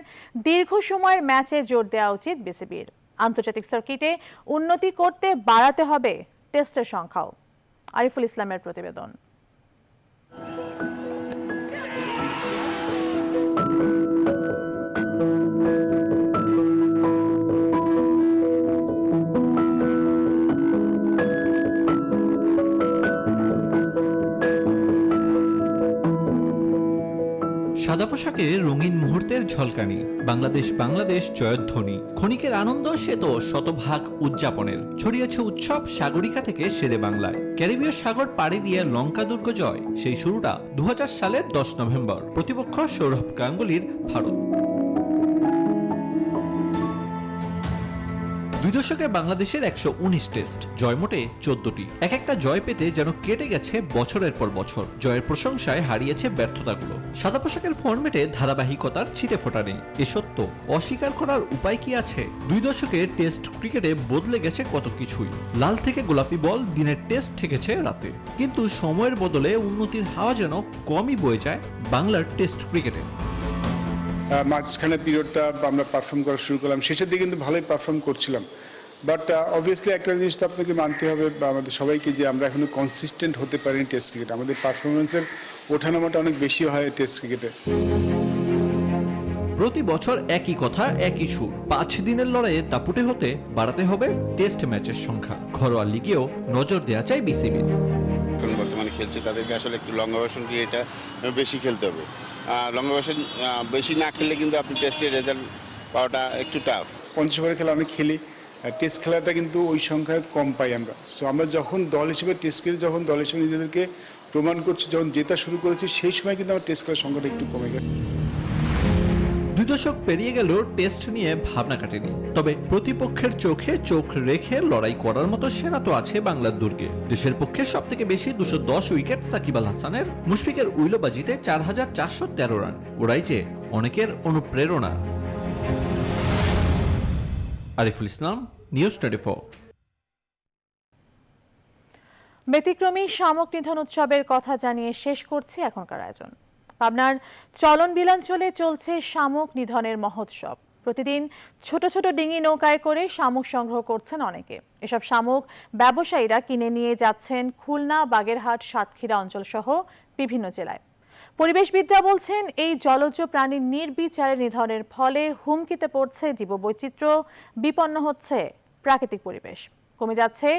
দীর্ঘ সময়ের ম্যাচে জোর দেওয়া উচিত বিসিবির। আন্তর্জাতিক সার্কিটে উন্নতি করতে বাড়াতে হবে টেস্টের সংখ্যাও। আরিফুল ইসলামের প্রতিবেদন। সাদা পোশাকে রঙিন মুহূর্তের ঝলকানি, বাংলাদেশ জয়ধ্বনি, ক্ষণিকের আনন্দ সে তো শতভাগ উদযাপনের। ছড়িয়েছে উৎসব সাগরিকা থেকে শেরে বাংলায়। ক্যারিবীয় সাগর পাড়ি দিয়ে লঙ্কা দুর্গ জয়, সেই শুরুটা 2000 সালের 10 নভেম্বর। প্রতিপক্ষ সৌরভ গাঙ্গুলির ভারত। 2 দশকে বাংলাদেশের 119 টেস্ট, জয় মোটে 14টি। এক একটা জয় পেতে যেন কেটে গেছে বছরের পর বছর। জয়ের প্রশংসায় হারিয়েছে ব্যর্থতাগুলো। সাদা পোশাকের ফরম্যাটে ধারাবাহিকতার ছিটে ফোটা নেই, এ সত্য অস্বীকার করার উপায় কি আছে? 2 দশকে টেস্ট ক্রিকেটে বদলে গেছে কত কিছুই। লাল থেকে গোলাপি বল দিনের টেস্ট ঠেকেছে রাতে। কিন্তু সময়ের বদলে উন্নতির হাওয়া যেন কমই বয়ে যায় বাংলার টেস্ট ক্রিকেটে। মাঝখানে পিরিয়ডটা আমরা পারফর্ম করা শুরু করলাম, শেষের দিকে কিন্তু ভালোই পারফর্ম করছিলাম। বাট অবভিয়াসলি একটা জিনিস তো আপনাকে মানতে হবে বা আমাদের সবাইকে, যে আমরা এখনো কনসিস্টেন্ট হতে পারিনি টেস্ট ক্রিকেটে। আমাদের পারফরমেন্সের ওঠানামাটা অনেক বেশি হয় টেস্ট ক্রিকেটে। প্রতি বছর একই কথা, একই সুর। 5 দিনের লড়াইয়ে দাপুটে হতে বাড়াতে হবে টেস্ট ম্যাচের সংখ্যা। ঘরোয়া লিগেও নজর দেওয়া চাই বিসিবি। বর্তমানে খেলছে তাদেরকে আসলে একটু লঙ্গা ভার্সন দিয়ে এটা বেশি খেলতে হবে। লঙ্গা ভার্সন বেশি না খেললে কিন্তু আপনি টেস্টের রেজাল্ট পাওয়াটা একটু টাফ। 50 ওভারের খেলা অনেক খেলি, টেস্ট খেলাটা কিন্তু ওই সংখ্যায় কম পাই আমরা। সো আমরা যখন দল হিসেবে টেস্ট খেলে, যখন দল হিসেবে নিজেদেরকে প্রমাণ করছি, যখন জেতা শুরু করেছি, সেই সময় কিন্তু আমার টেস্ট খেলার সংখ্যাটা একটু কমে গেছে। 2 দশক পেরিয়ে গেল টেস্ট নিয়ে ভাবনা কাটেনি, তবে প্রতিপক্ষের চোখে চোখ রেখে লড়াই করার মতো সেনা তো আছে বাংলার দুর্গে। দেশের পক্ষে সবথেকে বেশি 210 উইকেট সাকিব আল হাসানের, মুশফিকের উইলোবাজিতে 4,413 রান। ওরাই যে অনেকের অনুপ্রেরণা। আরিফুল ইসলাম, নিউজ 24। ব্যতিক্রমী শামুক নিধন উৎসবের কথা জানিয়ে শেষ করছি এখনকার আয়োজন। পাবনার চলন বিলাঞ্চলে চলছে শামুক নিধনের মহোৎসব। প্রতিদিন ছোট ছোট ডিঙি নৌকায় করে শামুক সংগ্রহ করছেন অনেকে। এসব শামুক ব্যবসায়ীরা কিনে নিয়ে যাচ্ছেন খুলনা, বাগেরহাট, সাতক্ষীরা অঞ্চল সহ বিভিন্ন জেলায়। পরিবেশবিদরা বলছেন, এই জলজ প্রাণীর নির্বিচারে নিধনের ফলে হুমকিতে পড়ছে জীববৈচিত্র্য, বিপন্ন হচ্ছে প্রাকৃতিক পরিবেশ, কমে যাচ্ছে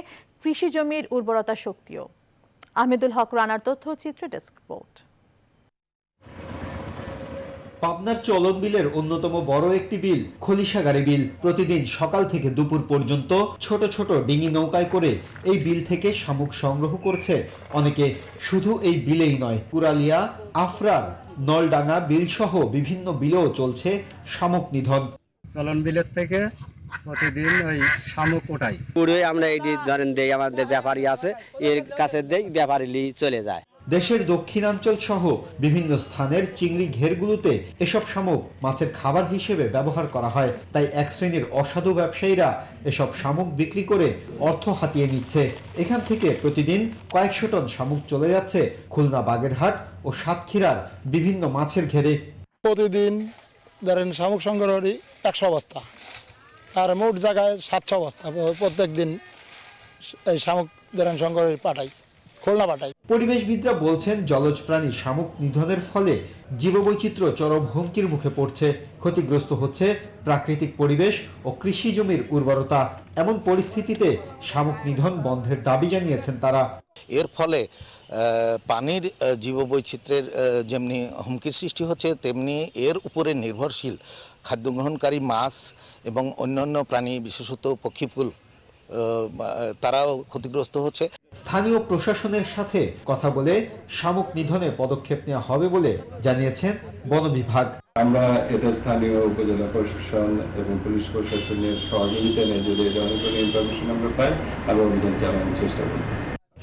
কৃষি জমির উর্বরতা শক্তিও। আহমেদুল হক রানার তথ্যচিত্র, ডেস্ক রিপোর্ট। পাবনার চলন বিলের অন্যতম বড় একটি বিল খলিশাগাড়ি বিল। প্রতিদিন সকাল থেকে দুপুর পর্যন্ত ছোট ছোট ডিঙি নৌকায় করে এই বিল থেকে শামুক সংগ্রহ করছে অনেকে। শুধু এই বিলেই নয়, কুরালিয়া, আফরার, নলডাঙ্গা বিল সহ বিভিন্ন বিলেও চলছে শামুক নিধন। চলন বিলের থেকে প্রতিদিন ওই শামুক ওঠাই পুরো আমরা এই ধরেন দেই, আমাদের ব্যাপারী আছে এর কাছে দেই, ব্যাপারী চলে যায়। দেশের দক্ষিণাঞ্চল সহ বিভিন্ন স্থানের চিংড়ি ঘেরগুলোতে এসব শামুক মাছের খাবার হিসেবে ব্যবহার করা হয়। তাই এক শ্রেণীর অসাধু ব্যবসায়ীরা এসব শামুক বিক্রি করে অর্থ হাতিয়ে নিচ্ছে। এখান থেকে প্রতিদিন কয়েকশো টন শামুক চলে যাচ্ছে খুলনা, বাগেরহাট ও সাতক্ষীরার বিভিন্ন মাছের ঘেরে। প্রতিদিন ধরেন শামুক সংগ্রহ 100 বস্তা, আর মোট জায়গায় 700 বস্তা প্রত্যেক দিন এই শামুক ধরেন সংগ্রহ পাঠাই, খুলনা পাঠাই। পরিবেশবিদরা বলছেন, জলজ প্রাণী শামুক নিধনের ফলে জীববৈচিত্র্য চরম হুমকির মুখে পড়ছে। ক্ষতিগ্রস্ত হচ্ছে প্রাকৃতিক পরিবেশ ও কৃষি জমির উর্বরতা। এমন পরিস্থিতিতে শামুক নিধন বন্ধের দাবি জানিয়েছেন তারা। এর ফলে পানির জীববৈচিত্র্যের যেমনি হুমকির সৃষ্টি হচ্ছে, তেমনি এর উপরে নির্ভরশীল খাদ্য গ্রহণকারী মাছ এবং অন্যান্য প্রাণী, বিশেষত পক্ষীকুল, তারাও ক্ষতিগ্রস্ত হচ্ছে। স্থানীয় প্রশাসনের সাথে কথা বলে শামুক নিধনে পদক্ষেপ নেওয়া হবে বলে জানিয়েছেন বন বিভাগ। আমরা এটা স্থানীয় উপজেলা প্রশাসন এবং পুলিশ প্রশাসনের সহযোগিতা নিয়ে যদি অনেক ইনফরমেশন আমরা পাই, আমরা অভিযান চালানোর চেষ্টা করব।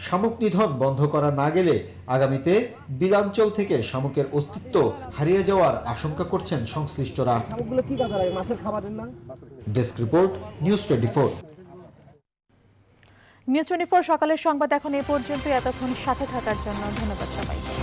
শামুক নিধন বন্ধ করা না গেলে আগামীতে বিলাঞ্চল থেকে শামুকের অস্তিত্ব হারিয়ে যাওয়ার আশঙ্কা করছেন সংশ্লিষ্টরা। Desk report, news 24। নিউজ 24 সকালের সংবাদ এখন এ পর্যন্ত। এতক্ষণ সাথে থাকার জন্য ধন্যবাদ সবাইকে।